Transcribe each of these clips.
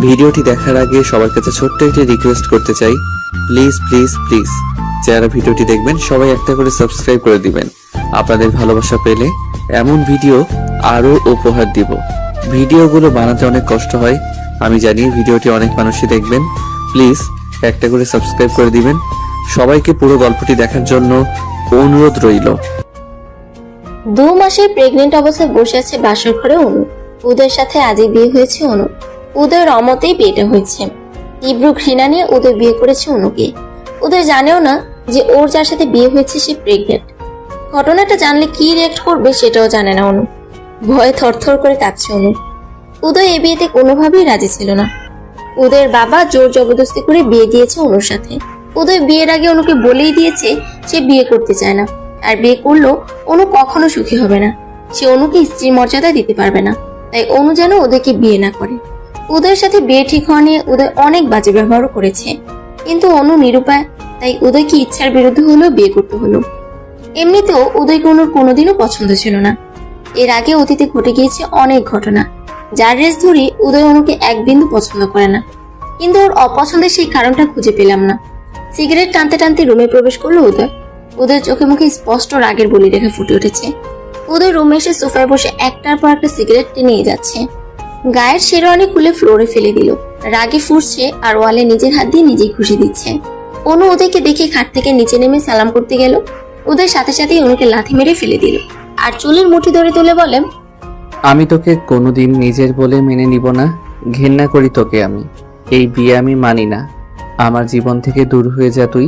ভিডিওটি দেখার আগে সবার কাছে ছোট্ট একটি রিকোয়েস্ট করতে চাই, প্লিজ প্লিজ প্লিজ যারা ভিডিওটি দেখবেন সবাই একটা করে সাবস্ক্রাইব করে দিবেন। আপনাদের ভালোবাসা পেলে এমন ভিডিও আরো উপহার দিব। ভিডিওগুলো বানাতে অনেক কষ্ট হয়, আমি জানি। ভিডিওটি অনেক মানুষই দেখবেন, প্লিজ একটা করে সাবস্ক্রাইব করে দিবেন। সবাইকে পুরো গল্পটি দেখার জন্য অনুরোধ রইল। 2 মাসের প্রেগনেন্ট অবস্থায় বসে আছে বাসর ঘরে অনু। উদয়ের সাথে আজই বিয়ে হয়েছে অনু। উদয়ের অমতেই বিয়েটা হয়েছে। তীব্র ঘৃণা নিয়ে উদয় বিয়ে করেছে অনুকে। উদয় জানেও না যে ওর যার সাথে বিয়ে হয়েছে সে প্রেগনেন্ট। ঘটনাটা জানলে কি রিয়েক্ট করবে সেটাও জানে না অনু। ভয়ে থরথর করে কাঁপছে অনু। উদয় এ বিয়েতে কোনোভাবেই রাজি ছিল না। উদয়ের বাবা জোর জবরদস্তি করে বিয়ে দিয়েছে অনুর সাথে। উদয় বিয়ের আগে অনুকে বলেই দিয়েছে সে বিয়ে করতে চায় না, আর বিয়ে করলেও অনু কখনো সুখী হবে না। সে অনুকে স্ত্রীর মর্যাদা দিতে পারবে না, তাই অনু যেন উদয়কে বিয়ে না করে। উদয়ের সাথে বিয়ে ঠিক হওয়া নিয়ে উদয় অনেক বাজে ব্যবহারও করেছে, কিন্তু অনু নিরুপায়, তাই উদয়কে ইচ্ছার বিরুদ্ধে হলেও বিয়ে করতে হলো। এমনিতেও উদয়কে অনুর কোনোদিনও পছন্দ ছিল না। এর আগে অতীতে ঘটে গিয়েছে অনেক ঘটনা, যার রেস ধরে উদয় অনুকে এক বিন্দু পছন্দ করে না। কিন্তু ওর অপছন্দের সেই কারণটা খুঁজে পেলাম না। সিগারেট টানতে টানতে রুমে প্রবেশ করলো উদয়। উদয়ের চোখে মুখে স্পষ্ট রাগের বলি রেখা ফুটে উঠেছে। উদয় রুমে এসে সোফায় বসে একটার পর একটা সিগারেট টেনে যাচ্ছে। গায়ের শেরওয়ানি খুলে ফ্লোরে ফেলে দিল। রাগে ফুঁসছে আর ওয়ালে নিজের হাত দিয়ে নিজেই খুশি দিচ্ছে। অনু উদয়কে দেখে খাট থেকে নিচে নেমে সালাম করতে গেল। উদয় সাথে সাথেই অনুকে লাথি মেরে ফেলে দিল আর চুলের মুঠি ধরে তুলে বলে, আমি তোকে কোনোদিন নিজের বলে মেনে নিব না। ঘেন্না করি তোকে আমি। এই বিয়ে আমি মানি না। আমার জীবন থেকে দূর হয়ে যা তুই।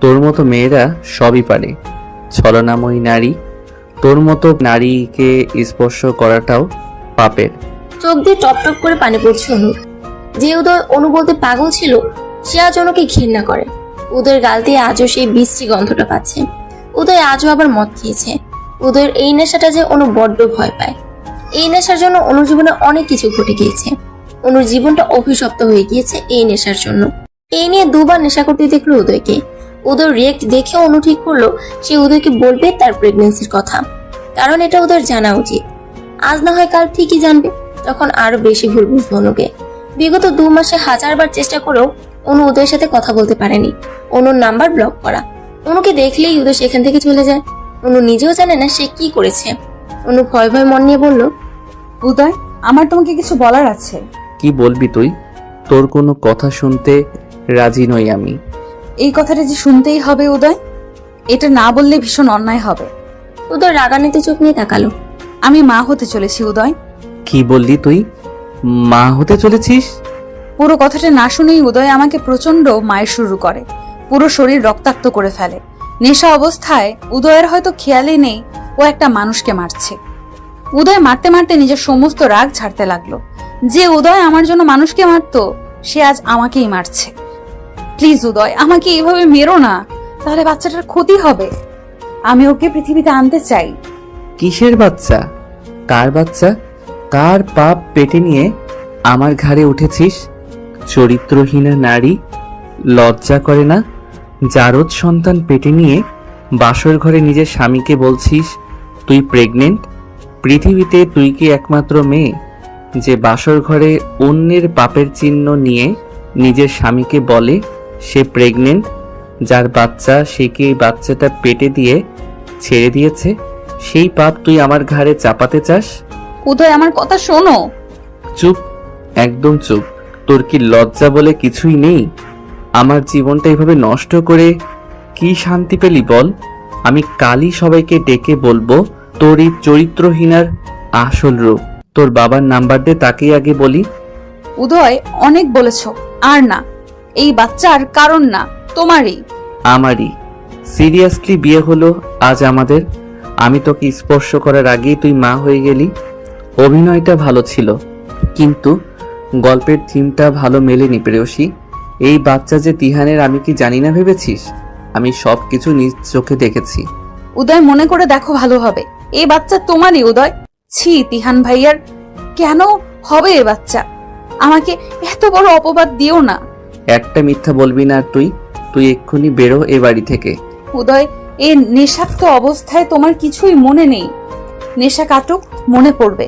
তোর মতো মেয়েরা সবই পারে। ছলনাময়ী নারী, তোর মতো নারীকে স্পর্শ করাটাও পাপের। চোখ দিয়ে টপটপ করে পানি পড়ছে অনুর। যে উদয় অনু বলতে পাগল ছিল, সে আজ অনুকে ঘৃণা করে। উদয়ের গাল দিয়ে আজও সেই বিশ্রী গন্ধটা পাচ্ছে। উদয় আজও আবার মদ খেয়েছে। উদয়ের এই নেশাটা যে অনু বড্ড ভয় পায়। এই নেশার জন্য অনুর জীবনে অনেক কিছু ঘটে গিয়েছে। অনুর জীবনটা অভিশপ্ত হয়ে গিয়েছে এই নেশার জন্য। এই নিয়ে 2 বার নেশা করতে দেখলো উদয়কে। উদয় রিয়েক্ট দেখে অনু ঠিক করলো সে উদয়কে বলবে তার প্রেগনেন্সির কথা, কারণ এটা উদয়ের জানা উচিত। আজ না হয় কাল ঠিকই জানবে, তখন আরো বেশি ভুল বুঝবো অনুকে। বিগত 2 মাসে 1000 বার চেষ্টা করেও অনু উদয়ের সাথে কথা বলতে পারেনি। অনুর নাম্বার ব্লক করা। অনুকে দেখলেই উদয় সেখান থেকে চলে যায়। অনু নিজেও জানে না সে কি করেছে। অনু ভয় ভয় মন নিয়ে বলল, উদয়, আমার তোমাকে কিছু বলার আছে। কি বলবি তুই? তোর কোনো কথা শুনতে রাজি নই আমি। এই কথাটা যে শুনতেই হবে উদয়, এটা না বললে ভীষণ অন্যায় হবে। উদয় রাগান্বিত চোখ নিয়ে তাকালো। আমি মা হতে চলেছি উদয়। কি বললি তুই? মা হতে চলেছিস? পুরো কথাটা না শুনেই উদয় আমাকে প্রচন্ড মায়ের শুরু করে। পুরো শরীর রক্তাক্ত করে ফেলে। নেশা অবস্থায় উদয়ের হয়তো খেয়ালই নেই ও একটা মানুষকে মারছে। উদয় মারতে মারতে নিজের সমস্ত রাগ ছাড়তে লাগলো। যে উদয় আমার জন্য মানুষকে মারতো, সে আজ আমাকেই মারছে। প্লিজ উদয়, আমাকে এইভাবে মেরো না, তাহলে বাচ্চাটার ক্ষতি হবে। আমি ওকে পৃথিবীতে আনতে চাই। কিসের বাচ্চা? কার বাচ্চা? কার পাপ পেটে নিয়ে আমার ঘাড়ে উঠেছিস? চরিত্রহীনা নারী, লজ্জা করে না? জারদ সন্তান পেটে নিয়ে বাসর ঘরে নিজের স্বামীকে বলছিস তুই প্রেগনেন্ট? পৃথিবীতে তুই কি একমাত্র মেয়ে যে বাসর ঘরে অন্যের পাপের চিহ্ন নিয়ে নিজের স্বামীকে বলে সে প্রেগনেন্ট? যার বাচ্চা সে কি এই বাচ্চাটা পেটে দিয়ে ছেড়ে দিয়েছে? সেই পাপ তুই আমার ঘাড়ে চাপাতে চাস? উদয়, আমার কথা শোনো। চুপ, একদম চুপ। তোর কি লজ্জা বলে কিছুই নেই? আমার জীবনটা এভাবে নষ্ট করে কি শান্তি পেলি বল? আমি কালই সবাইকে ডেকে বলবো তোর এই চরিত্রহীনার আসল রূপ। তোর বাবার নাম্বার দে, তাকেই আগে বলি। উদয়, অনেক বলেছ, আর না। এই বাচ্চার কারণ না, তোমারই। আমারই। সিরিয়াসলি বিয়ে হলো আজ আমাদের। আমি তোকে স্পর্শ করার আগেই তুই মা হয়ে গেলি। অভিনয়টা ভালো ছিল, কিন্তু গল্পের থিমটা ভালো মেলেনি প্রেয়সী। এই বাচ্চা যে তিহানের, আমি কি জানি না ভেবেছিস? আমি সবকিছু নিজ চোখে দেখেছি। উদয়, মনে করে দেখো ভালো হবে। এই বাচ্চা তোমারই উদয়। ছি, তিহান ভাইয়ার কেন হবে এ বাচ্চা? আমাকে এত বড় অপবাদ দিও না। একটা মিথ্যা বলবি না তুই। তুই এক্ষুনি বেরো এ বাড়ি থেকে। উদয়, এই নেশাক্ত অবস্থায় তোমার কিছুই মনে নেই। নেশা কাটুক, মনে পড়বে।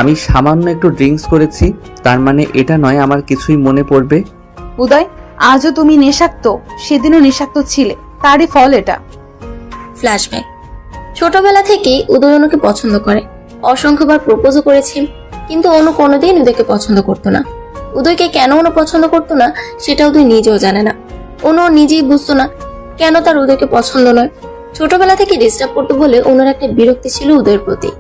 আমি সামান্য একটু ড্রিঙ্কস করেছি, তার মানে এটা নয় আমার কিছুই মনে পড়বে। উদয়, আজও তুমি নেশাক্ত, সেদিনও নেশাক্ত ছিলে, তারই ফল এটা। ফ্ল্যাশব্যাক। ছোটবেলা থেকেই উদয় অনুকে পছন্দ করে, অসংখ্যবার প্রপোজও করেছে, কিন্তু অনু কোনোদিন উদয়কে পছন্দ করতো না। উদয়কে কেন অনু পছন্দ করতো না সেটা উদয় নিজেও জানে না। অনু নিজেই বুঝতো না কেন তার উদয়কে পছন্দ নয়। ছোটবেলা থেকে ডিস্টার্ব করতো বলে অনুর একটা বিরক্তি ছিল উদয়ের প্রতি।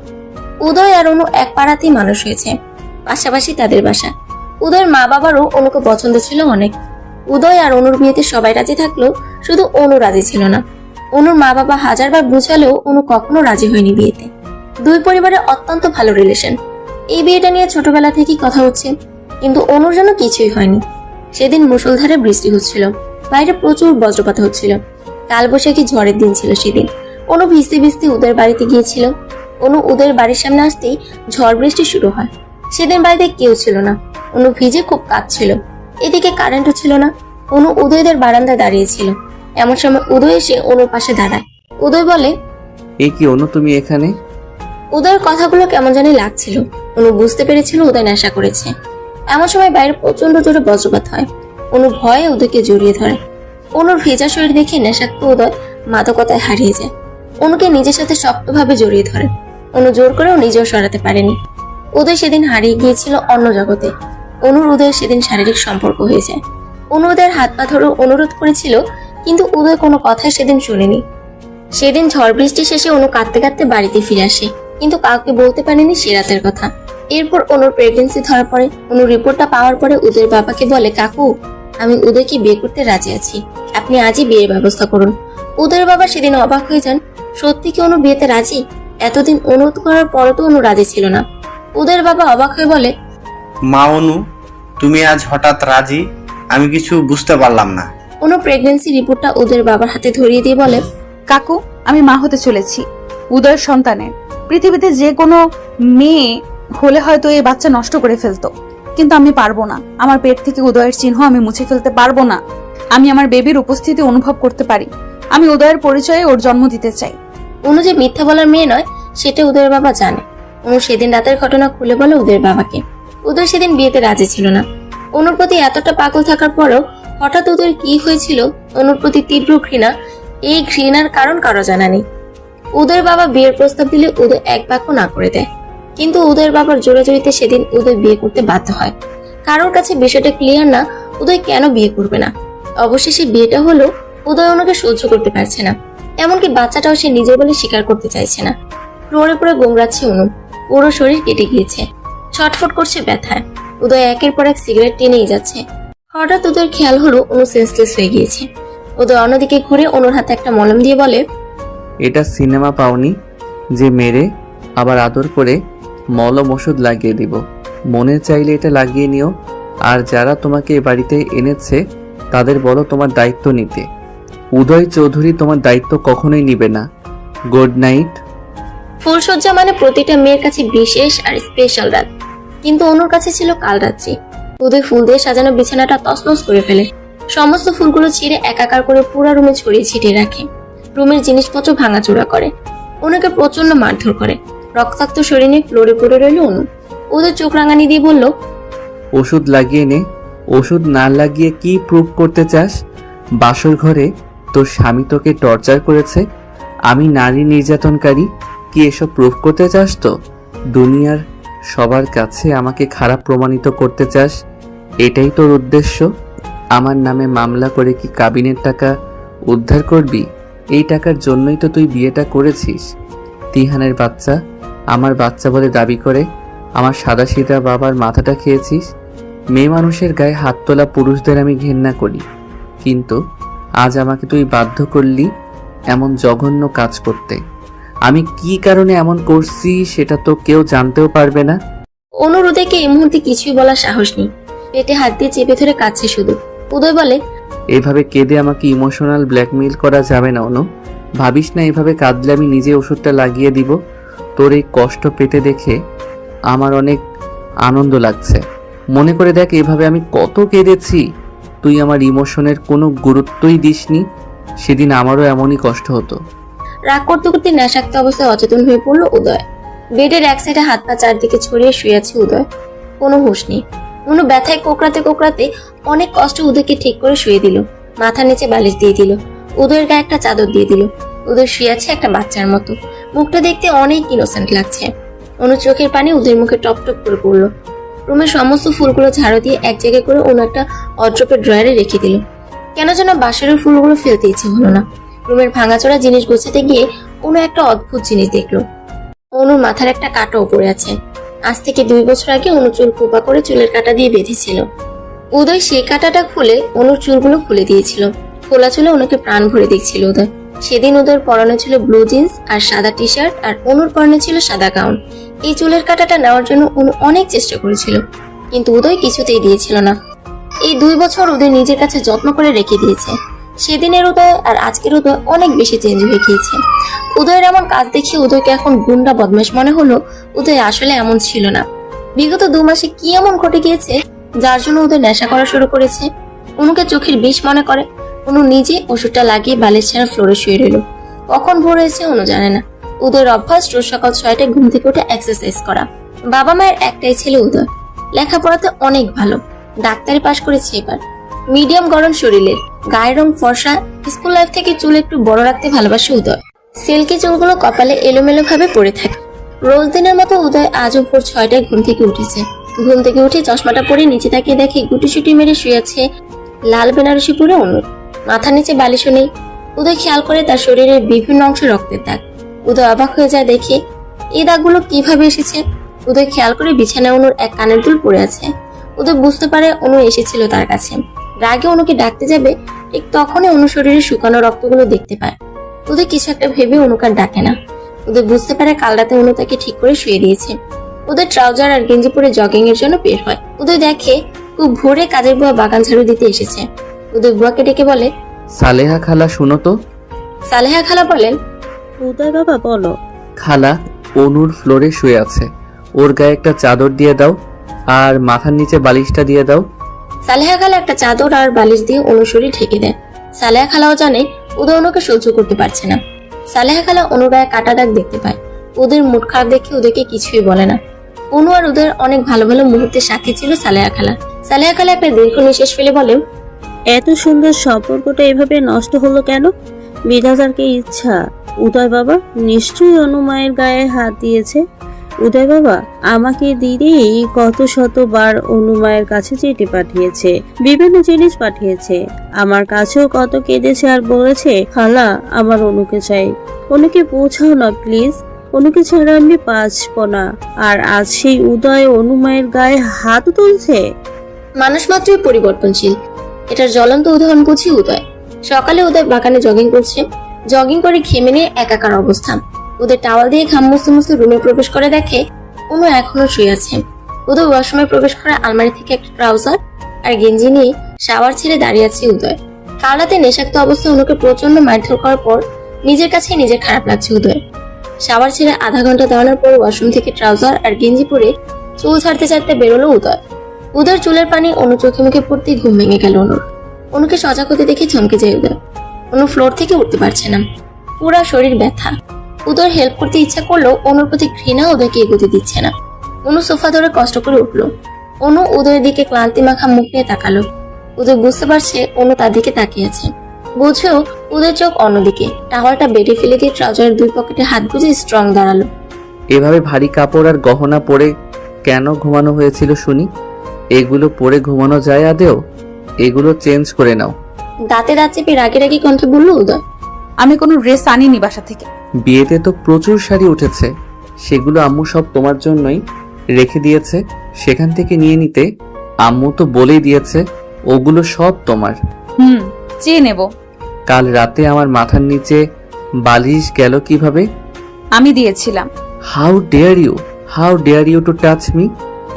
উদয় আর অনু এক পাড়াতেই মানুষ হয়েছে, পাশাপাশি তাদের বাসা। উদয়ের মা বাবারও অনুকে পছন্দ ছিল অনেক। উদয় আর অনুর বিয়েতে সবাই রাজি থাকলেও শুধু অনু রাজি ছিল না। অনুর মা বাবা হাজারবার বুঝালেও অনু কখনো রাজি হয়নি বিয়েতে। দুই পরিবারের অত্যন্ত ভালো রিলেশন। এই বিয়েটা নিয়ে ছোটবেলা থেকেই কথা হচ্ছে, কিন্তু অনুর জন্য কিছুই হয়নি। সেদিন মুষলধারে বৃষ্টি হচ্ছিল, বাইরে প্রচুর বজ্রপাত হচ্ছিল। কালবৈশাখী ঝড়ের দিন ছিল সেদিন। অনু ভিজতে ভিজতে উদয়ের বাড়িতে গিয়েছিল। অনু উদয়ের বাড়ির সামনে আসতেই ঝড় বৃষ্টি শুরু হয়। সেদিন বাড়িতে কেউ ছিল না। অনু ভিজে খুব কাঁদছিল। এদিকে কারেন্টও ছিল না। অনু উদয়দের বারান্দায় দাঁড়িয়েছিল। এমন সময় উদয় এসে অনুর পাশে দাঁড়ায়। উদয় বলে, এ কি অনু, তুমি এখানে? উদয়ের কথাগুলো কেমন জানি লাগছিল। অনু বুঝতে পেরেছিল উদয় নেশা করেছে। এমন সময় বাইরে প্রচন্ড জোরে বজ্রপাত হয়। অনু ভয়ে উদয়কে জড়িয়ে ধরে। অনুর ভেজা শরীর দেখে নেশাক্ত উদয় মাদকতায় হারিয়ে যায়। অনুকে নিজের সাথে শক্তভাবে জড়িয়ে ধরে। অনু জোর করেও নিজেও সরাতে পারেনি। উদয় সেদিন হারিয়ে গিয়েছিল অন্য জগতে। অনুর উদয়ের সেদিন শারীরিক সম্পর্ক হয়ে যায়। অনু উদয়ের হাত পা ধরে অনুরোধ করেছিল, কিন্তু উদয় কোনো কথাই সেদিন শুনেনি। সেদিন ঝড় বৃষ্টি শেষে অনু কাঁদতে কাঁদতে বাড়িতে ফিরে আসে, কিন্তু কাউকে বলতে পারেনি সে রাতের কথা। এরপর অনুর প্রেগনেন্সি ধরা পড়ে। অনুর রিপোর্টটা পাওয়ার পরে উদয়ের বাবাকে বলে, কাকু, আমি উদয়কে বিয়ে করতে রাজি আছি, আপনি আজই বিয়ের ব্যবস্থা করুন। উদয়ের বাবা সেদিন অবাক হয়ে যান। সত্যি কি অনু বিয়েতে রাজি? এতদিন অনুরোধ করার পরও তো অনু রাজি ছিল না। উদয়ের বাবা অবাক হয়ে বলে, মা অনু, তুমি আজ হঠাৎ রাজি? আমি কিছু বুঝতে পারলাম না। অনু প্রেগনেন্সি রিপোর্টটা উদয়ের বাবার হাতে ধরিয়ে দিয়ে বলে, কাকু, আমি মা হতে চলেছি উদয়ের সন্তানের। পৃথিবীতে যে কোনো মেয়ে হলে হয়তো এই বাচ্চা নষ্ট করে ফেলতো, কিন্তু আমি পারবো না। আমার পেট থেকে উদয়ের চিহ্ন আমি মুছে ফেলতে পারবো না। আমি আমার বেবির উপস্থিতি অনুভব করতে পারি। আমি উদয়ের পরিচয়ে ওর জন্ম দিতে চাই। অনু যে মিথ্যা বলার মেয়ে নয় সেটা উদয়ের বাবা জানে। অনু সেদিন রাতের ঘটনা খুলে বলে উদয়ের বাবাকে। উদয় সেদিন বিয়েতে রাজি ছিল না। অনুর প্রতি এতটা পাগল থাকার পরও হঠাৎ উদয়ের কি হয়েছিল, অনুর প্রতি তীব্র ঘৃণা। এই ঘৃণার কারণ কারো জানা নেই। উদয়ের বাবা বিয়ের প্রস্তাব দিলে উদয় এক বাক্য না করে দেয়, কিন্তু উদয়ের বাবার জোরাজোরিতে সেদিন উদয় বিয়ে করতে বাধ্য হয়। কারোর কাছে বিষয়টা ক্লিয়ার না উদয় কেন বিয়ে করবে না। অবশেষে বিয়েটা হলো। উদয় অনুকে সহ্য করতে পারছে না, এমনকি বাচ্চাটাও সে নিজের বলে স্বীকার করতে চাইছে না। ফ্লোরে পড়ে গোংরাচ্ছে অনু, পুরো শরীর কেটে গিয়েছে, ছটফট করছে ব্যথায়। উদয় একের পর এক সিগারেট টেনেই যাচ্ছে। হঠাৎ উদয়ের খেয়াল হলো অনু সেন্সলেস হয়ে গিয়েছে। উদয় অন্যদিকে ঘুরে অনুর হাতে একটা মলম দিয়ে বলে, এটা সিনেমা পাওনি যে মেরে আবার আদর করে মলম ওষুধ লাগিয়ে দিব? মনে চাইলে এটা লাগিয়ে নিও। আর যারা তোমাকে এ বাড়িতে এনেছে তাদের বলো তোমার দায়িত্ব নিতে। উদয় চৌধুরী তোমার দায়িত্ব কখনোই নিবে না। Good night. ফুলসজ্জা মানে প্রতিটা মেয়ের কাছে বিশেষ আর স্পেশাল রাত, কিন্তু অনুর কাছে ছিল কাল রাত্রি। উদয় ফুল দিয়ে সাজানো বিছানাটা তছনছ করে ফেলে। সমস্ত ফুলগুলো ছিঁড়ে একাকার করে পুরো রুমে ছড়িয়ে ছিটিয়ে রাখে। রুমের জিনিসপত্র ভাঙাচোরা করে। অনুকে প্রচন্ড মারধর করে। রক্তাক্ত শরীর নিয়ে ফ্লোরে পড়ে রইল অনু। উদয় চোখ রাঙানি দিয়ে বলল, ওষুধ লাগিয়ে নে। ওষুধ না লাগিয়ে কি প্রুভ করতে চাস? বাসর ঘরে তোর স্বামী তোকে টর্চার করেছে, আমি নারী নির্যাতনকারী, কি এসব প্রুভ করতে চাস? তো দুনিয়ার সবার কাছে আমাকে খারাপ প্রমাণিত করতে চাস? এটাই তোর উদ্দেশ্য? আমার নামে মামলা করে কি কাবিনের টাকা উদ্ধার করবি? এই টাকার জন্যই তো তুই বিয়েটা করেছিস। তিহানের বাচ্চা আমার বাচ্চা বলে দাবি করে আমার সাদাসিধা বাবার মাথাটা খেয়েছিস। মেয়ে মানুষের গায়ে হাত তোলা পুরুষদের আমি ঘেন্না করি, কিন্তু আজ আমাকে তুই বাধ্য করলি এমন জঘন্য কাজ করতে। আমি কি কারণে এমন করছি সেটা তো কেউ জানতেও পারবে না। অনুর উদয়কে এই মুহূর্তে কিছুই বলার সাহস নেই। পেটে হাত দিয়ে চেপে ধরে কাঁদছে শুধু। উদয় বলে, এভাবে কেঁদে আমাকে ইমোশনাল ব্ল্যাকমেইল করা যাবে না অনু। ভাবিস না এভাবে কাঁদলে আমি নিজে ওষুধটা লাগিয়ে দিব। তোর এই কষ্ট পেতে দেখে আমার অনেক আনন্দ লাগছে। মনে করে দেখ এভাবে আমি কত কেঁদেছি। তুই আমার ইমোশনের কোনো গুরুত্বই দিসনি। সেদিন আমারও এমনই কষ্ট হতো। রাগ করতে করতে নেশাক্ত অবস্থায় অচেতন হয়ে পড়ল উদয়। বেডের এক সাইডে হাত পা চারদিকে ছড়িয়ে শুয়ে আছে উদয়। কোনো হুঁশ নেই। অনু ব্যথায় কোকড়াতে কোকড়াতে অনেক কষ্ট উদয়কে ঠিক করে শুয়ে দিল। মাথার নিচে বালিশ দিয়ে দিল, উদয়ের গায়ে একটা চাদর দিয়ে দিল। উদয় শুয়ে আছে একটা বাচ্চার মতো, মুখটা দেখতে অনেক ইনোসেন্ট লাগছে। অনু চোখের পানি উদয়ের মুখে টপ টপ করে পড়লো। রুমের সমস্ত ফুলগুলো ঝাড়ু দিয়ে এক জায়গায় করে অনু একটা অড্রপের ড্রয়ারে রেখে দিল। কেন যেন বাসরের ফুলগুলো ফেলতে ইচ্ছে হলো না। রুমের ভাঙাচোরা জিনিস গোছাতে গিয়ে অনু একটা অদ্ভুত জিনিস দেখলো। অনুর মাথার একটা কাটা উপরে আছে। আজ থেকে 2 বছর আগে অনু চুল কোপা করে চুলের কাটা দিয়ে বেঁধেছিল। উদয় সেই কাটাটা খুলে অনুর চুলগুলো খুলে দিয়েছিল। খোলা চুলে অনুকে প্রাণ ভরে দেখছিল উদয়। সেদিন উদয়ের পরনে ছিল ব্লু জিন্স আর সাদা টি শার্ট, আর অনুর পরনে ছিল সাদা গাউন। এই চুলের কাটাটা নেওয়ার জন্য অনু অনেক চেষ্টা করেছিল, কিন্তু উদয় কিছুতেই দিয়েছিল না। এই 2 বছর উদয় নিজের কাছে যত্ন করে রেখে দিয়েছে। সেদিনের উদয় আর আজকের উদয় অনেক বেশি চেঞ্জ হয়ে গিয়েছে। উদয়ের এমন কাজ দেখে উদয়কে এখন গুন্ডা বদমাশ মনে হলো। উদয় আসলে এমন ছিল না। বিগত 2 মাসে কি এমন ঘটে গিয়েছে যার জন্য উদয় নেশা করা শুরু করেছে? অনুকে চোখের বিষ মনে করে। অনু নিজে ওষুধটা লাগিয়ে বালিশ ছাড়া ফ্লোরে শুয়ে রইল। কখন ভোর হয়েছে অনু জানে না। উদয়ের অভ্যাস রোজ সকাল 6টায় ঘুম থেকে উঠে এক্সারসাইজ করা। বাবা মায়ের একটাই ছেলে উদয়, লেখাপড়াতে অনেক ভালো, ডাক্তারি পাশ করেছে এবার। মিডিয়াম গড়ন শরীরের, গায়ের রং ফর্সা। স্কুল লাইফ থেকে চুল একটু বড় রাখতে ভালোবাসে উদয়। সিল্কি চুলগুলো কপালে এলোমেলো ভাবে পড়ে থাকে। রোজ দিনের মতো উদয় আজও ভোর 6টায় ঘুম থেকে উঠেছে। ঘুম থেকে উঠে চশমাটা পরে নিচে তাকিয়ে দেখে গুটিসুটি মেরে শুয়ে আছে লাল বেনারসি পরে অনু। মাথার নিচে বালিশও নেই। উদয় খেয়াল করে তার শরীরের বিভিন্ন অংশে রক্তের দাগ। উদয় অবাক হয়ে যায় দেখে এই দাগগুলো কিভাবে এসেছে। উদয় খেয়াল করে বিছানায় অনুর এক কানের দুল পড়ে আছে। উদয় বুঝতে পারে অনু এসেছিল তার কাছে। রাগে অনুকে ডাকতে যাবে, ঠিক তখনই অনু শরীরে শুকানো রক্তগুলো দেখতে পায়। উদয় কিছু একটা ভেবে অনুকে আর ডাকে না। উদয় বুঝতে পারে কাল রাতে অনু তাকে ঠিক করে শুয়ে দিয়েছে। উদয় ট্রাউজার আর গেঞ্জি পরে জগিং এর জন্য বের হয়। উদয় দেখে খুব ভোরে কাজের বুয়া বাগান ঝাড়ু দিতে এসেছে। উদয় বুয়াকে ডেকে বলে, সালেহা খালা শুনো তো। সালেহা খালা বলেন, উদয় বাবা বলো। খালা, অনুর ফ্লোরে শুয়ে আছে, ওর গায়ে একটা চাদর দিয়ে দাও আর মাথার নিচে বালিশটা দিয়ে দাও। সালেহা খালা একটা চাদর আর বালিশ দিয়ে অনুর শরীর ঢেকে দেয়। সালেহা খালাও জানে উদয় অনুকে সহ্য করতে পারছে না। সালেহা খালা অনুর গায়ে কাটা দাগ দেখতে পায়। ওদের মুড খারাপ দেখে ওদেরকে কিছুই বলে না। অনু আর ওদের অনেক ভালো ভালো মুহূর্তের সাক্ষী ছিল সালেহা খালা। সালেহা খালা একটা দীর্ঘ নিঃশ্বাস ফেলে বলে, এত সুন্দর সম্পর্কটা এভাবে নষ্ট হলো কেন? বিধাতার কি ইচ্ছা? উদয় বাবা নিশ্চয়ই অনুমায়ের গায়ে হাত দিয়েছে। উদয় বাবা আমাকে দিদি কত শতবার অনুমায়ের কাছে চিঠি পাঠিয়েছে, বিভিন্ন জিনিস পাঠিয়েছে, আমার কাছেও কত কেঁদেছে আর বলেছে খালা আমার অনুকে চাই। অনুকে বোঝাও না প্লিজ, অনুকে ছাড়া আমি বাঁচবো না। আর আজ সেই উদয় অনুমায়ের গায়ে হাত তুলছে। মানুষ মাত্রই পরিবর্তনশীল, এটার জ্বলন্ত উদাহরণ বুঝি উদয়। সকালে উদয় বাগানে জগিং করছে। জগিং করে ঘেমে নিয়ে একাকার অবস্থা। উদয় টাওয়াল দিয়ে ঘাম মুছতে মুছতে রুমে প্রবেশ করে দেখে অনু এখনো শুয়ে আছে। উদয় ওয়াশরুমে প্রবেশ করে আলমারি থেকে একটা ট্রাউজার আর গেঞ্জি নিয়ে শাওয়ার ছেড়ে দাঁড়িয়ে আছে উদয়। কাল রাতে নেশাক্ত অবস্থায় অনুকে প্রচন্ড মারধর করার পর নিজের কাছে নিজের খারাপ লাগছে উদয়। শাওয়ার ছেড়ে আধা ঘন্টা দাঁড়ানোর পর ওয়াশরুম থেকে ট্রাউজার আর গেঞ্জি পরে চুল ছাড়তে ছাড়তে বেরোলো উদয়। উদয়ের চুলের পানি অনু চোখে মুখে পড়তেই ঘুম ভেঙে গেল অনুর। অনুকে সজাগ হতে দেখে চমকে যায় উদয়। অনু ফ্লোর থেকে উঠতে পারছে না, পুরা শরীর ব্যথা। উদয়ের হেল্প করতে ইচ্ছা করলেও অনুর প্রতি ঘৃণা উদয়কে এগোতে দিচ্ছে না। অনু সোফা ধরে কষ্ট করে উঠলো। অনু উদয়ের দিকে ক্লান্তি মাখা মুখ নিয়ে তাকালো। উদয় বুঝতে পারছে অনু তার দিকে তাকিয়ে আছে। বুঝেও উদয়ের চোখ অন্যদিকে। টাওয়ালটা বেডে ফেলে দিয়ে ট্রাউজারের 2 পকেটে হাত গুজে স্ট্রং দাঁড়ালো। এভাবে ভারী কাপড় আর গহনা পরে কেন ঘুমানো হয়েছিল শুনি? এগুলো পরে ঘুমানো যায় আদেও? এগুলো চেঞ্জ করে নাও। দাঁতে দাঁত চেপে রাগে রাগে কণ্ঠে বলল উদয়, আমি কোনো ড্রেস আনিনি বাসা থেকে। বিয়েতে তো প্রচুর শাড়ি উঠেছে, সেগুলো আম্মু সব তোমার জন্যই রেখে দিয়েছে। সেখান থেকে নিয়ে নিতে। আম্মু তো বলেই দিয়েছে ওগুলো সব তোমার। চেয়ে নেব। কাল রাতে আমার মাথার নিচে বালিশ গেল কিভাবে? আমি দিয়েছিলাম। How dare you to touch me?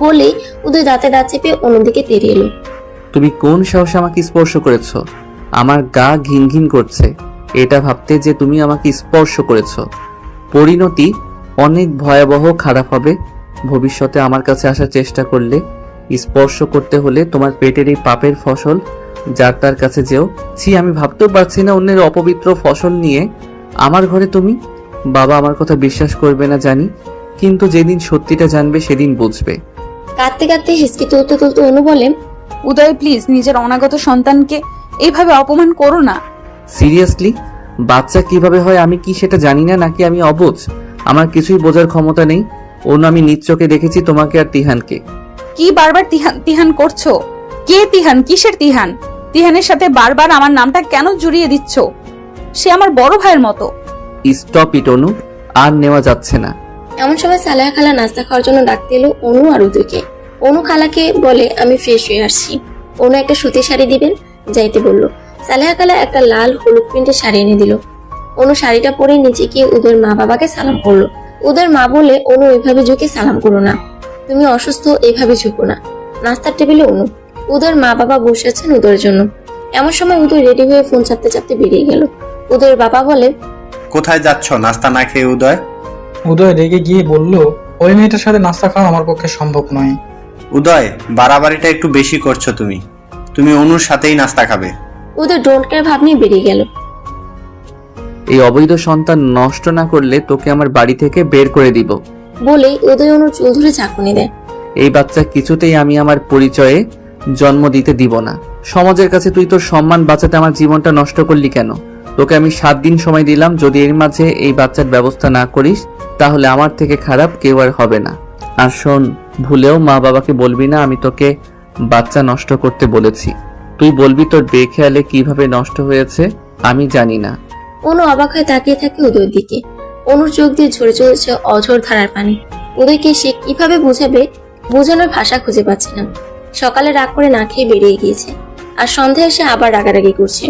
বলে উদয় দাঁতে দাঁত চেপে অন্যদিকে তেড়ে এলো। তুমি কোন সাহসে আমাকে স্পর্শ করেছো? আমার গা ঘিন ঘিন করছে এটা ভাবতে যে তুমি আমাকে স্পর্শ করেছো। পরিণতি অনেক ভয়াবহ খারাপ হবে ভবিষ্যতে। আমার কাছে আসার চেষ্টা করলে, স্পর্শ করতে হলে তোমার পেটের এই পাপের ফসল যার তার কাছে যেও। ছি, আমি ভাবতেও পারছি না অন্যের অপবিত্র ফসল নিয়ে আমার ঘরে তুমি। বাবা আমার কথা বিশ্বাস করবে না জানি, কিন্তু যেদিন সত্যিটা জানবে সেদিন বুঝবে। কাঁদতে কাঁদতে হিসকি তুলতে তুলতে অনু বলে, উদয় প্লিজ নিজের অনাগত সন্তানকে এইভাবে অপমান করো না। সিরিয়াসলি, বাচ্চা কিভাবে হয় আমি কি সেটা জানি না নাকি আমি অবুঝ? আমার কিছুই বোঝার ক্ষমতা নেই। অন্য আমি নিজ চোখে দেখেছি তোমাকে আর তিহানকে। কি বারবার তিহান তিহান করছো? কে তিহান? কিসের তিহান? তিহানের সাথে বারবার আমার নামটা কেন জড়িয়ে দিচ্ছ? সে আমার বড় ভাইয়ের মতো। স্টপ ইট অনু, আর নেওয়া যাচ্ছে না। এমন সময় সালেহা খালা নাস্তা খাওয়ার জন্য ডাকতে এলো অনু আর উদয়কে। অনু খালাকে বলে, আমি ফ্রেশ হয়ে আসছি। অনু একটা সুতির শাড়ি দিবেন, যাইতে বলল। সালেহা খালা একটা লাল হলুদ প্রিন্টের শাড়ি এনে দিল। অনু শাড়িটা পরে নিচে গিয়ে উদয়ের মা বাবাকে সালাম করলো। উদয়ের মা বলে, অনু এইভাবে ঝুঁকে সালাম করো না, তুমি অসুস্থ, এইভাবে ঝুঁকো না। নাস্তার টেবিলে অনু, উদয়ের মা বাবা বসে আছেন উদয়ের জন্য। এমন সময় উদয় রেডি হয়ে ফোন চাপতে চাপতে বেরিয়ে গেল। উদয়ের বাবা বলে, কোথায় যাচ্ছ নাস্তা না খেয়ে উদয়? উদয় রেগে গিয়ে বলল, ওই মেয়েটার সাথে নাস্তা খাওয়া আমার পক্ষে সম্ভব নয়। উদয়, বাড়াবাড়িটা একটু বেশি করছো তুমি। তুমি অনুর সাথেই নাস্তা খাবে। উদয় ডোন্ট কেয়ার ভাব নিয়ে বেরিয়ে গেল। এই অবৈধ সন্তান নষ্ট না করলে তোকে আমার বাড়ি থেকে বের করে দিব। বলেই উদয় অনুর চুল ধরে চাকুনি দেয়। এই বাচ্চা কিছুতেই আমি আমার পরিচয়ে জন্ম দিতে দিব না। সমাজের কাছে তুই তোর সম্মান বাঁচাতে আমার জীবনটা নষ্ট করলি কেন? তোকে আমি 7 দিন সময় দিলাম, যদি এর মাঝে এই বাচ্চার ব্যবস্থা না করিস তাহলে আমার থেকে খারাপ কেউ আর হবে না। আর শোন, ভুলেও মা বাবাকে বলবি না আমি তোকে বাচ্চা নষ্ট করতে বলেছি। তুই বলবি তোর বেখেয়ালে কিভাবে নষ্ট হয়েছে আমি জানি না। অনু অবাক হয়ে তাকিয়ে থাকে উদয়ের দিকে। অনুর চোখ দিয়ে ঝরে চলেছে অঝোর ধারার পানি। উদয়কে সে কিভাবে বুঝাবে, বোঝানোর ভাষা খুঁজে পাচ্ছে না। সকালে রাগ করে না খেয়ে বেরিয়ে গিয়েছে, আর সন্ধ্যায় এসে আবার রাগারাগি করছে।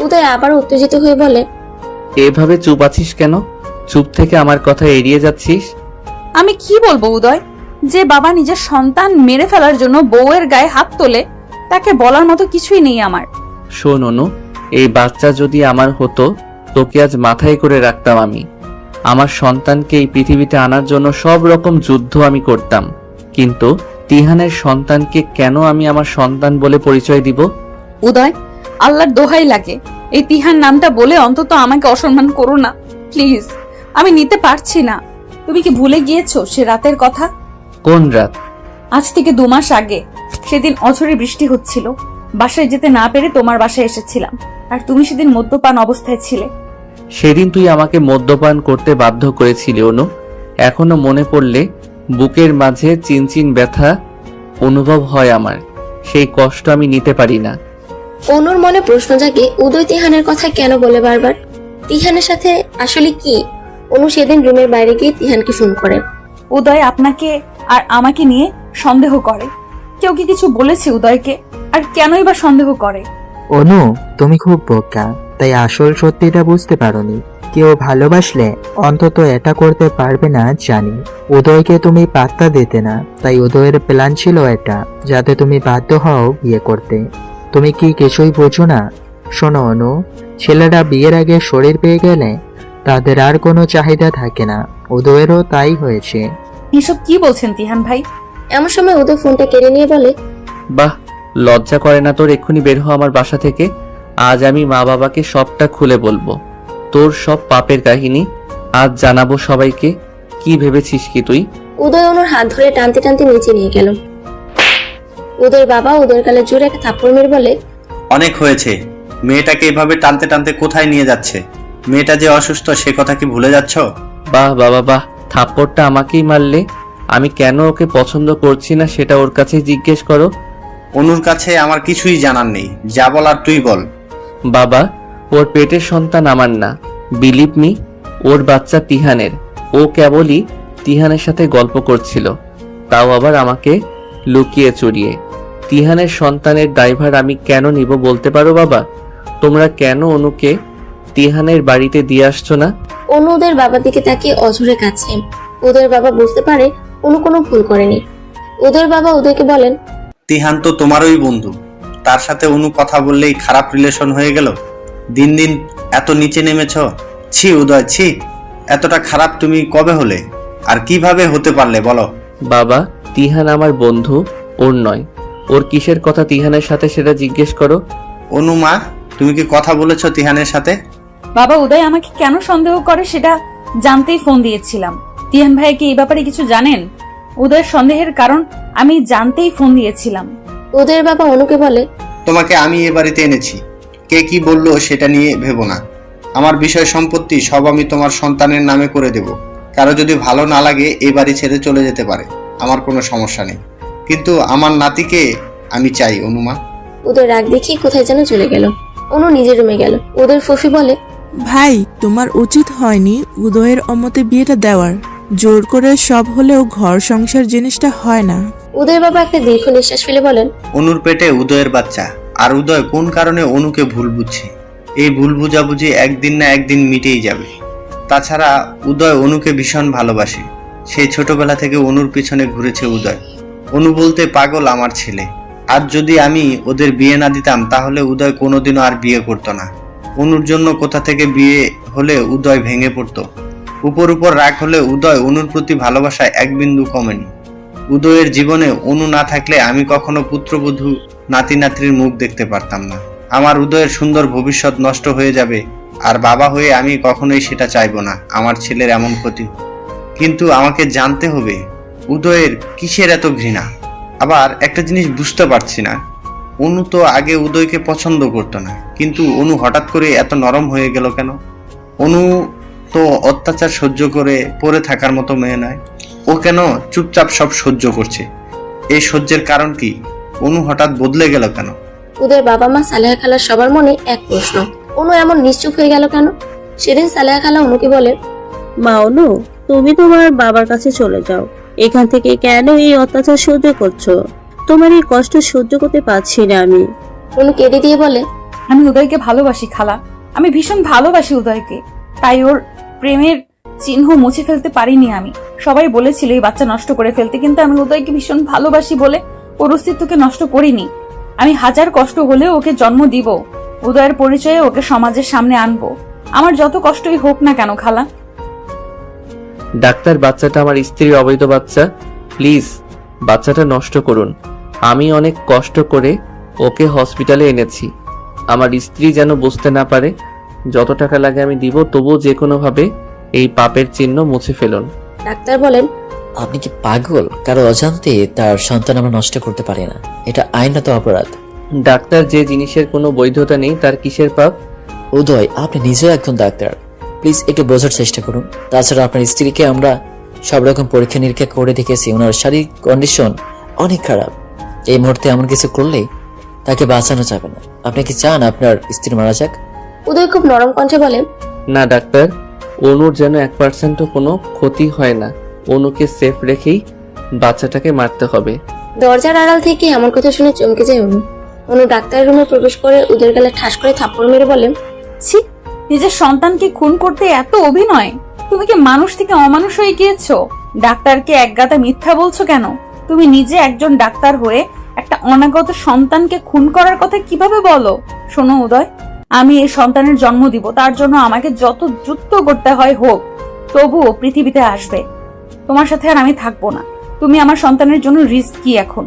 উদয় আবার উত্তেজিত হয়ে বলে, এভাবে চুপ আছিস কেন? চুপ থেকে আমার কথা এড়িয়ে যাচ্ছিস। আমি কি বলবো উদয়? যে বাবা নিজের সন্তান মেরে ফেলার জন্য বউয়ের গায়ে হাত তোলে, তাকে বলার মতো কিছুই নেই আমার। শোন অনু, এই বাচ্চা যদি আমার হতো তোকে আজ মাথায় করে রাখতাম আমি। আমার সন্তানকে এই পৃথিবীতে আনার জন্য সব রকম যুদ্ধ আমি করতাম, কিন্তু তিহানের সন্তানকে কেন আমি আমার সন্তান বলে পরিচয় দিব? উদয়, আল্লাহর দোহাই লাগে, এই তিহান নামটা বলে অন্তত আমাকে অসম্মান করো না প্লিজ। আমি নিতে পারছি না। তুমি কি ভুলে গিয়েছো সে রাতের কথা? কোন রাত? আজ থেকে 2 মাস আগে। সেদিন অঝরে বৃষ্টি হচ্ছিল, বাসায় যেতে না পেরে তোমার বাসায় এসেছিলাম, আর তুমি সেদিন মদ্যপান অবস্থায় ছিলে। সেদিন তুই আমাকে মদ্যপান করতে বাধ্য করেছিলি অনু। এখনো মনে পড়লে বুকের মাঝে চিনচিন ব্যথা অনুভব হয় আমার। সেই কষ্ট আমি নিতে পারি না। অনুর মনে প্রশ্ন জাগে, উদয় তিহানের কথা কেন বলে বারবার? তিহানের সাথে আসলে কি? অনু সেদিন রুমের বাইরে গিয়ে তিহানকে ফোন করে। উদয় আপনাকে আর আমাকে নিয়ে সন্দেহ করে। কেউ কি কিছু বলেছে উদয়কে? আর কেনই বা সন্দেহ করে? অনু, তুমি খুব বোকা, তাই আসল সত্যিটা বুঝতে পারোনি। কেউ ভালোবাসলে অন্তত এটা করতে পারবে না জানি। উদয়কে তুমি পাত্তা দিতে না, তাই উদয়ের প্ল্যান ছিল এটা, যাতে তুমি বাধ্য হও বিয়ে করতে। তুমি কি কিছুই বোঝো না? শোনো অনু, ছেলেরা বিয়ের আগে শরীর পেয়ে গেলে তাদের আর কোনো চাহিদা থাকে না। উদয়েরও তাই হয়েছে। এসব কি বলছেন তিহান ভাই? এমন সময় উদয় ফোনটা কেড়ে নিয়ে বলে, বাহ, লজ্জা করে না তোর? এক্ষুনি বের হ আমার বাসা থেকে। আজ আমি মা বাবাকে সবটা খুলে বলবো, তোর সব পাপের কাহিনী আজ জানাবো সবাইকে। কি ভেবেছিস কি তুই? উদয় অনুর হাত ধরে টানতে টানতে নিচে নিয়ে গেল। উদয়ের বাবা উদয়ের গালে জোরে একটা থাপ্পড় মেরে বলে, অনেক হয়েছে। মেয়েটাকে এভাবে টানতে টানতে কোথায় নিয়ে যাচ্ছে? মেয়েটা যে অসুস্থ সে কথা কি ভুলে যাচ্ছ? বাহ বাবা বাহ, থাপ্পড়টা আমাকেই মারলে। আমি কেন ওকে পছন্দ করছি না সেটা ওর কাছে জিজ্ঞেস করো। অনুর কাছে আমার কিছুই জানার নেই, যা বলার তুই বল। বাবা, ওর পেটের সন্তান আমার না, বিলিভ মি। ওর বাচ্চা তিহানের। ও কেবলই তিহানের সাথে গল্প করছিল, তাও আবার আমাকে লুকিয়ে চুরিয়ে। তিহানের সন্তানের ড্রাইভার আমি কেন নিব বলতে পারো বাবা? তোমরা কেন অনুকে তিহানের বাড়িতে দিয়ে আসছো না? অনু উদয়ের বাবার দিকে তাকিয়ে অঝরে কাছে। উদয়ের বাবা বুঝতে পারে অনু কোনো ভুল করেনি। উদয়ের বাবা উদয়কে বলেন, তিহান তো তোমারই বন্ধু, তার সাথে অনু কথা বললেই খারাপ রিলেশন হয়ে গেল। দিন দিন এত নিচে নেমেছ। ছি উদয়, ছি। এতটা খারাপ তুমি কবে হলে, আর কিভাবে হতে পারলে বলো? বাবা, তিহান আমার বন্ধু, ওর নয়। ওর কিসের কথা তিহানের সাথে সেটা জিজ্ঞেস করো। অনু মা, তুমি কি কথা বলেছো তিহানের সাথে? বাবা, উদয় আমাকে কেন সন্দেহ করে সেটা জানতেই ফোন দিয়েছিলাম। তিহান ভাই কি এই ব্যাপারে কিছু জানেন? উদয়ের সন্দেহের কারণ আমি জানতেই ফোন দিয়েছিলাম। উদয়ের বাবা অনুকে বলে, তোমাকে আমি এ বাড়িতে এনেছি, কে কি বললো সেটা নিয়ে ভেবো না। আমার বিষয় সম্পত্তি সব আমি তোমার সন্তানের নামে করে দেব। কারো যদি ভালো না লাগে এই বাড়ি ছেড়ে চলে যেতে পারে, আমার কোনো সমস্যা নেই, কিন্তু আমার নাতিকে আমি চাই। অনুমা। উদয় রাগ দেখিয়ে কোথায় যেন চলে গেল। অনু নিজের রুমে গেল। উদয়ের ফুফি বলে, ভাই, তোমার উচিত হয়নি উদয়ের অমতে বিয়েটা দেওয়ার। জোর করে সব হলেও ঘর সংসার জিনিসটা হয় না। উদয়ের বাবা একটা দীর্ঘ নিঃশ্বাস ফেলে বলেন, অনুর পেটে উদয়ের বাচ্চা, আর উদয় কোন কারণে অনুকে ভুল বুঝছে। এই ভুল বুঝাবুঝি একদিন না একদিন মিটেই যাবে। তাছাড়া উদয় অনুকে ভীষণ ভালোবাসে। সেই ছোটবেলা থেকে অনুর পিছনে ঘুরেছে উদয়। অনু বলতে পাগল আমার ছেলে। আজ যদি আমি ওদের বিয়ে না দিতাম তাহলে উদয় কোনোদিনও আর বিয়ে করতো না। অনুর জন্য কোথা থেকে বিয়ে হলে উদয় ভেঙে পড়তো। উপর উপর রাগ হলে উদয় অনুর প্রতি ভালোবাসায় এক বিন্দু কমেনি। উদয়ের জীবনে অনু না থাকলে আমি কখনো পুত্রবধূ নাতি নাতনির মুখ দেখতে পারতাম না। আমার উদয়ের সুন্দর ভবিষ্যৎ নষ্ট হয়ে যাবে, আর বাবা হয়ে আমি কখনোই সেটা চাইবো না আমার ছেলের এমন ক্ষতি। কিন্তু আমাকে জানতে হবে উদয়ের কিসের এত ঘৃণা। আবার একটা জিনিস বুঝতে পারছি না, অনু তো আগে উদয়কে পছন্দ করতো না, কিন্তু অনু হঠাৎ করে এত নরম হয়ে গেল কেন? অনু তো অত্যাচার সহ্য করে পড়ে থাকার মতো মেয়ে নয়। ও কেন চুপচাপ সব সহ্য করছে? এই সহ্যের কারণ কি? অনু হঠাৎ বদলে গেল কেন? উদয়ের বাবা মা সালেহা খালার সবার মনে এক প্রশ্ন, অনু এমন নিশ্চুপ হয়ে গেল কেন? সেদিন সালেহা খালা অনুকে বলে, মা অনু, তুমি তোমার বাবার কাছে চলে যাও। এখান থেকে কেন এই অত্যাচার সহ্য করছো? তোমার এই কষ্ট সহ্য করতে পারছি না আমি। অনু কেঁদে দিয়ে বলে, আমি উদয়কে ভালোবাসি খালা, আমি ভীষণ ভালোবাসি উদয়কে, তাই ওর প্রেমের চিহ্ন মুছে ফেলতে পারিনি আমি। সবাই বলেছিল এই বাচ্চা নষ্ট করে ফেলতে, কিন্তু আমি উদয়কে ভীষণ ভালোবাসি বলে ওর অস্তিত্বকে নষ্ট করিনি। আমি হাজার কষ্ট হলেও ওকে জন্ম দিব, উদয়ের পরিচয়ে ওকে সমাজের সামনে আনবো, আমার যত কষ্টই হোক না কেন খালা। ডাক্তার, বাচ্চাটা আমার স্ত্রীর অবৈধ বাচ্চা, প্লিজ বাচ্চাটা নষ্ট করুন। আমি অনেক কষ্ট করে ওকে হসপিটালে এনেছি। আমার স্ত্রী যেন বুঝতে না পারে। যত টাকা লাগে আমি দিব, তবুও যে কোনোভাবে এই পাপের চিহ্ন মুছে ফেলুন। ডাক্তার বলেন, আপনি কি পাগল? কারো অজান্তে তার সন্তান আমরা নষ্ট করতে পারি না, এটা আইনত অপরাধ। ডাক্তার, যে জিনিসের কোনো বৈধতা নেই তার কিসের পাপ? উদয়, আপনি নিজেও একজন ডাক্তার, প্লিজ একটু বোঝার চেষ্টা করুন। তাছাড়া আপনার স্ত্রীকে আমরা সব রকম পরীক্ষা নিরীক্ষা করে দেখেছি, ওনার শারীরিক কন্ডিশন অনেক খারাপ। এই মুহূর্তে এমন কিছু করলে তাকে বাঁচানো যাবে না। আপনি কি চান আপনার স্ত্রী মারা যাক? উদয় খুব নরম কণ্ঠে বলে, না ডাক্তার, অনুর যেন 1%ও কোনো ক্ষতি হয় না। অনুকে সেফ রেখেই বাচ্চাটাকে মারতে হবে। দরজার আড়াল থেকে এমন কথা শুনে চমকে যায় অনু। অনু ডাক্তারের রুমে প্রবেশ করে উদয়ের গালে ঠাস করে থাপ্পড় মেরে বলে, ছি, নিজের সন্তানকে খুন করতে এত অভিনয়! তুমি কি মানুষ থেকে অমানুষ হয়ে গিয়েছো? ডাক্তারকে একগাদা মিথ্যা বলছো কেন? তুমি নিজে একজন ডাক্তার হয়ে একটা অনাগত সন্তানকে খুন করার কথা কিভাবে বলো? শোনো উদয়, আমি এই সন্তানের জন্ম দিব, তার জন্য আমাকে যত যুদ্ধ করতে হয় হোক, তবুও পৃথিবীতে আসবে। তোমার সাথে আর আমি থাকবো না। তুমি আমার সন্তানের জন্য রিস্কি। এখন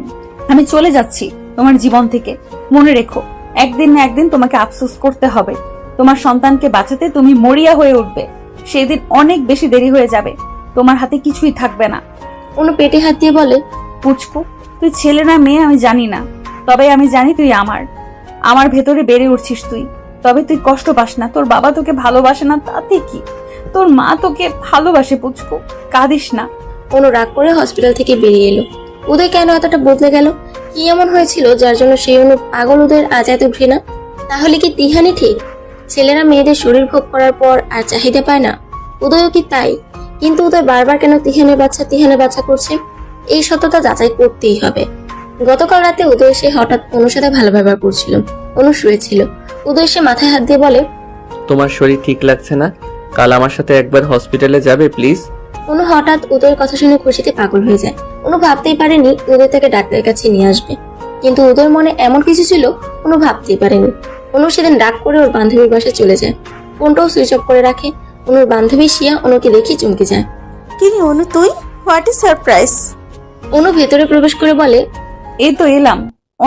আমি চলে যাচ্ছি তোমার জীবন থেকে। মনে রেখো, একদিন না একদিন তোমাকে আফসোস করতে হবে। তোমার সন্তানকে বাঁচাতে তুমি মরিয়া হয়ে উঠবে, সেদিন অনেক বেশি দেরি হয়ে যাবে, তোমার হাতে কিছুই থাকবে না। অনু পেটে হাত দিয়ে বলে, পুচকু, তুই ছেলে না মেয়ে আমি জানি না, তবে আমি জানি তুই আমার ভেতরে বেড়ে উঠছিস তুই। তবে তুই কষ্ট পাস না, তোর বাবা তোকে ভালোবাসে না তাতে কি, তোর মা তোকে ভালোবাসে পুচকু, কাঁদিস না। অনু রাগ করে হসপিটাল থেকে বেরিয়ে এলো। উদয় কেন এতটা বদলে গেল? কি এমন হয়েছিল যার জন্য সেই অনু পাগল উদয়ের আজ এত ঘৃণা? তাহলে কি তিহানি ঠিক? ছেলেরা মেয়েদের শরীর ভোগ করার পর আর চাহিদা পায় না? উদয়ও কি তাই? কিন্তু উদয় বারবার কেন তিহানের বাচ্চা করছে? এই সত্যতা যাচাই করতেই হবে। গতকাল রাতে উদয় এসে হঠাৎ অনুর সাথে ভালো ব্যবহার করছিল। অনু শুয়েছিল। উদয় এসে মাথায় হাত দিয়ে বলে, তোমার শরীর ঠিক লাগছে না, কাল আমার সাথে একবার হসপিটালে যাবে প্লিজ? অনু হঠাৎ উদয়ের কথা শুনে খুশিতে পাগল হয়ে যায়। অনু ভাবতেই পারেনি উদয় তাকে ডাক্তারের কাছে নিয়ে আসবে, কিন্তু উদয়ের মনে এমন কিছু ছিল অনু ভাবতেই পারেনি। অনু সেদিন রাগ করে ওর বান্ধবীর বাসায় চলে যায়, ফোনটাও সুইচ অফ করে রাখে। অনুর বান্ধবী শিয়া অনুকে দেখে চমকে যায়। কি অনু, তুই? What is surprise? অনু ভেতরে প্রবেশ করে বলে, এই তো এলাম,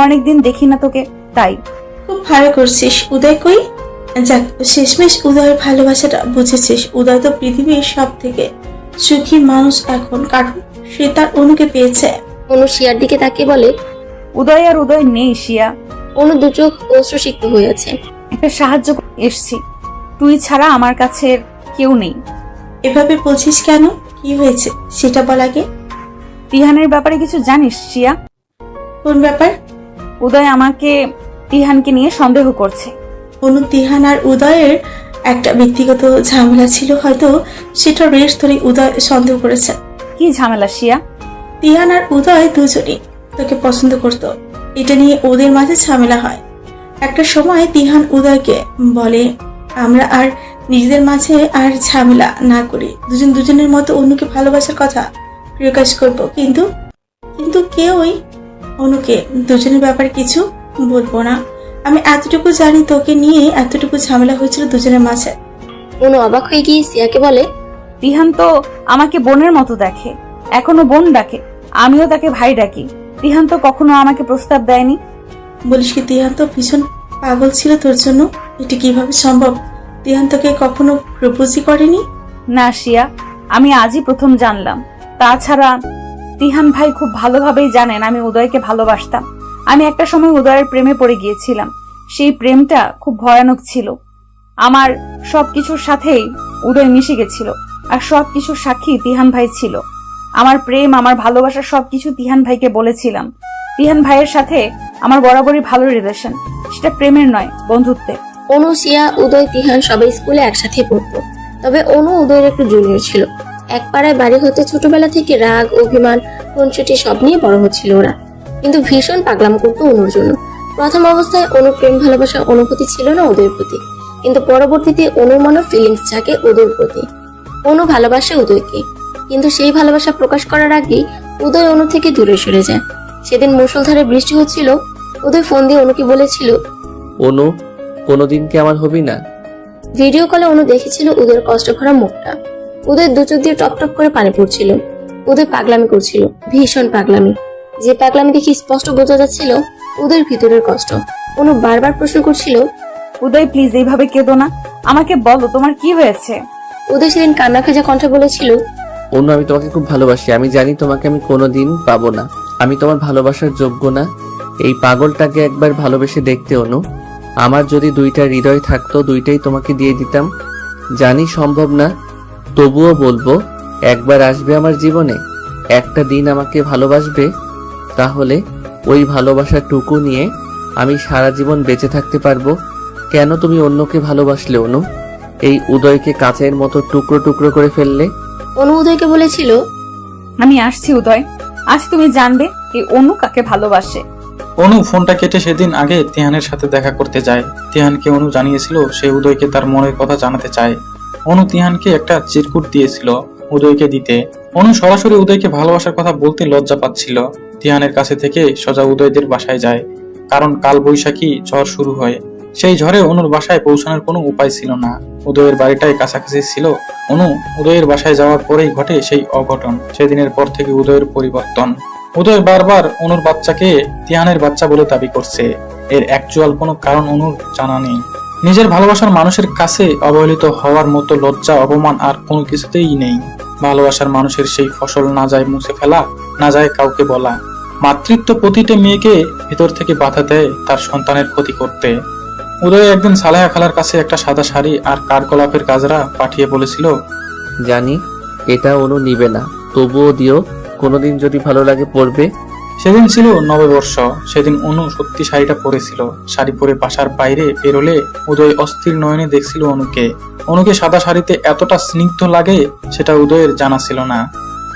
অনেকদিন দেখি না তোকে, তাই। খুব ভালো করছিস। উদয় কই? যাক, শেষমেশ উদয়ের ভালোবাসাটা বুঝেছিস। উদয় তো পৃথিবীর সব থেকে সুখী মানুষ এখন, কারণ সে তার অনুকে পেয়েছে। অনু শিয়ার দিকে তাকিয়ে বলে। উদয় আর উদয় নেই শিয়া। অনু দু চোখ অশ্রুসিক্ত হয়ে আছে। একটা সাহায্য করতে এসছি, তুই ছাড়া আমার কাছে কেউ নেই। এভাবে বলছিস কেন? কি হয়েছে সেটা বল আগে। তিহানের ব্যাপারে কিছু জানিস শিয়া? কোন ব্যাপার? উদয় আমাকে তিহানকে নিয়ে সন্দেহ করছে। অনু, তিহান আর উদয়ের একটা ব্যক্তিগত ঝামেলা ছিল, হয়তো সেটা রেশ ধরে উদয় সন্দেহ করেছে। কি ঝামেলা শিয়া? তিহান আর উদয় দুজনই তোকে পছন্দ করত, এটা নিয়ে ওদের মাঝে ঝামেলা হয়। একটা সময় তিহান উদয়কে বলে, আমরা আর নিজেদের মাঝে আর ঝামেলা না করি, দুজনের মতো অনুকে ভালোবাসার কথা প্রকাশ করব, কিন্তু কিন্তু কেউই অনুকে দুজনের ব্যাপারে কিছু বলবো না। আমি এতটুকু জানি, তোকে নিয়ে এতটুকু ঝামেলা হয়েছিল দুজনের মাঝে। অনু অবাক হয়ে গিয়ে সিয়াকে বলে। তিহান তো আমাকে বোনের মতো দেখে, এখনো বোন ডাকে, আমিও তাকে ভাই ডাকি। তিহান তো কখনো আমাকে প্রস্তাব দেয়নি। বলিস কি, তিহান তো ভীষণ পাগল ছিল তোর জন্য? এটা কিভাবে সম্ভব? তিহান তোকে কখনো প্রপোজই করেনি? না শিয়া, আমি আজই প্রথম জানলাম। তাছাড়া তিহান ভাই খুব ভালোভাবেই জানেন আমি উদয়কে ভালোবাসতাম। আমি একটা সময় উদয়ের প্রেমে পড়ে গিয়েছিলাম। সেই প্রেমটা খুব ভয়ানক ছিল। আমার সবকিছুর সাথেই উদয় মিশে গেছিল, আর সবকিছুর সাক্ষী তিহান ভাই ছিল। আমার প্রেম, আমার ভালোবাসা সবকিছু তিহান ভাইকে বলেছিলাম। তিহান ভাইয়ের সাথে আমার বরাবরই ভালো রিলেশন, সেটা প্রেমের নয়, বন্ধুত্বের। অনু, শিয়া, উদয়, তিহান সবাই স্কুলে একসাথে পড়তো। তবে অনু উদয়ের একটু জুনিয়র ছিল। এক পাড়ায় বাড়ি হতে ছোটবেলা থেকে রাগ, অভিমান, খুনসুটি সব নিয়ে বড় হচ্ছিল ওরা। কিন্তু ভীষণ পাগলাম করতো অনুর জন্য। প্রথম অবস্থায় অনুর প্রেম ভালোবাসার অনুভূতি ছিল না উদয়ের প্রতি, কিন্তু পরবর্তীতে অনুর মনে ফিলিংস জাগে উদয়ের প্রতি। অনু ভালোবাসে উদয়কে, কিন্তু সেই ভালোবাসা প্রকাশ করার আগেই উদয় অনু থেকে দূরে সরে যায়। সেদিন মুষলধারে বৃষ্টি হচ্ছিল। উদয় ফোন দিয়ে অনুকে বলেছিল, অনু, কোনোদিন কি আমার হবি না? ভিডিও কলে অনু দেখেছিল উদয়ের কষ্ট ভরা মুখটা। উদয়ের দু চোখ দিয়ে টপ টপ করে পানি পড়ছিল। উদয় পাগলামি করছিল, ভীষণ পাগলামি। যে পাগলামি দেখে স্পষ্ট বোঝা যাচ্ছিল উদয়ের ভিতরের কষ্ট। অনু বারবার প্রশ্ন করছিল, উদয় প্লিজ এইভাবে কেঁদো না, আমাকে বলো তোমার কি হয়েছে। উদয় সেদিন কান্না ভেজা কণ্ঠে বলেছিল, অনু, আমি তোমাকে খুব ভালোবাসি। আমি জানি তোমাকে আমি কোনোদিন পাবো না। আমি তোমার ভালোবাসার যোগ্য না। এই পাগলটাকে একবার ভালোবেসে দেখতে অনু। আমার যদি দুইটা হৃদয় থাকতো, দুইটাই তোমাকে দিয়ে দিতাম। জানি সম্ভব না, তবুও বলবো, একবার আসবে আমার জীবনে, একটা দিন আমাকে ভালোবাসবে, তাহলে ওই ভালোবাসার টুকু নিয়ে আমি সারা জীবন বেঁচে থাকতে পারবো। কেন তুমি অন্যকে ভালোবাসলে অনু? এই উদয়কে কাচের মতো টুকরো টুকরো করে ফেললে। অনু উদয়কে বলেছিল, আমি আসছি উদয়, আজ তুমি জানবে এই অনু কাকে ভালোবাসে। অনু ফোনটা কেটে সেদিন আগে তিহানের সাথে দেখা করতে যায়। তিহানকে অনু জানিয়েছিল সে উদয়কে তার মনের কথা জানাতে চায়। অনু তিহানকে একটা চিরকুট দিয়েছিল উদয়কে দিতে। অনু সরাসরি উদয়কে ভালোবাসার কথা বলতে লজ্জা পাচ্ছিল। তিহানের কাছে থেকে সোজা উদয়দের বাসায় যায়, কারণ কাল বৈশাখী ঝড় শুরু হয়। সেই ঝড়ে অনুর বাসায় পৌঁছানোর কোনো উপায় ছিল না। উদয়ের বাড়িটাই কাছাকাছি ছিল। অনু উদয়ের বাসায় যাওয়ার পরেই ঘটে সেই অঘটন। সেদিনের পর থেকে উদয়ের পরিবর্তন। উদয় বারবার অনুর বাচ্চাকে তিহানের বাচ্চা বলে দাবি করছে। এর অ্যাকচুয়াল কোনো কারণ অনুর জানা নেই। নিজের ভালোবাসার মানুষের কাছে অবহেলিত হওয়ার মতো লজ্জা, অপমান আর কোনো কিছুতেই নেই। ভালোবাসার মানুষের সেই ফসল না যায় মুছে ফেলা, না যায় কাউকে বলা। মাতৃত্ব প্রতিটা মেয়েকে ভিতর থেকে বাধা দেয় তার সন্তানের ক্ষতি করতে। উদয় একদিন সালেহা খালার কাছে একটা সাদা শাড়ি আর কাঠগোলাপের গাজরা পাঠিয়ে বলেছিল, জানি এটা অনু নিবে না, তবুও দিও, কোনোদিন যদি ভালো লাগে পরবে। সেদিন ছিল নববর্ষ। সেদিন অনু সত্যি শাড়িটা পরেছিল। শাড়ি পরে বাসার বাইরে বেরোলে উদয় অস্থির নয়নে দেখছিল অনুকে। অনুকে সাদা শাড়িতে এতটা স্নিগ্ধ লাগে সেটা উদয়ের জানা ছিল না।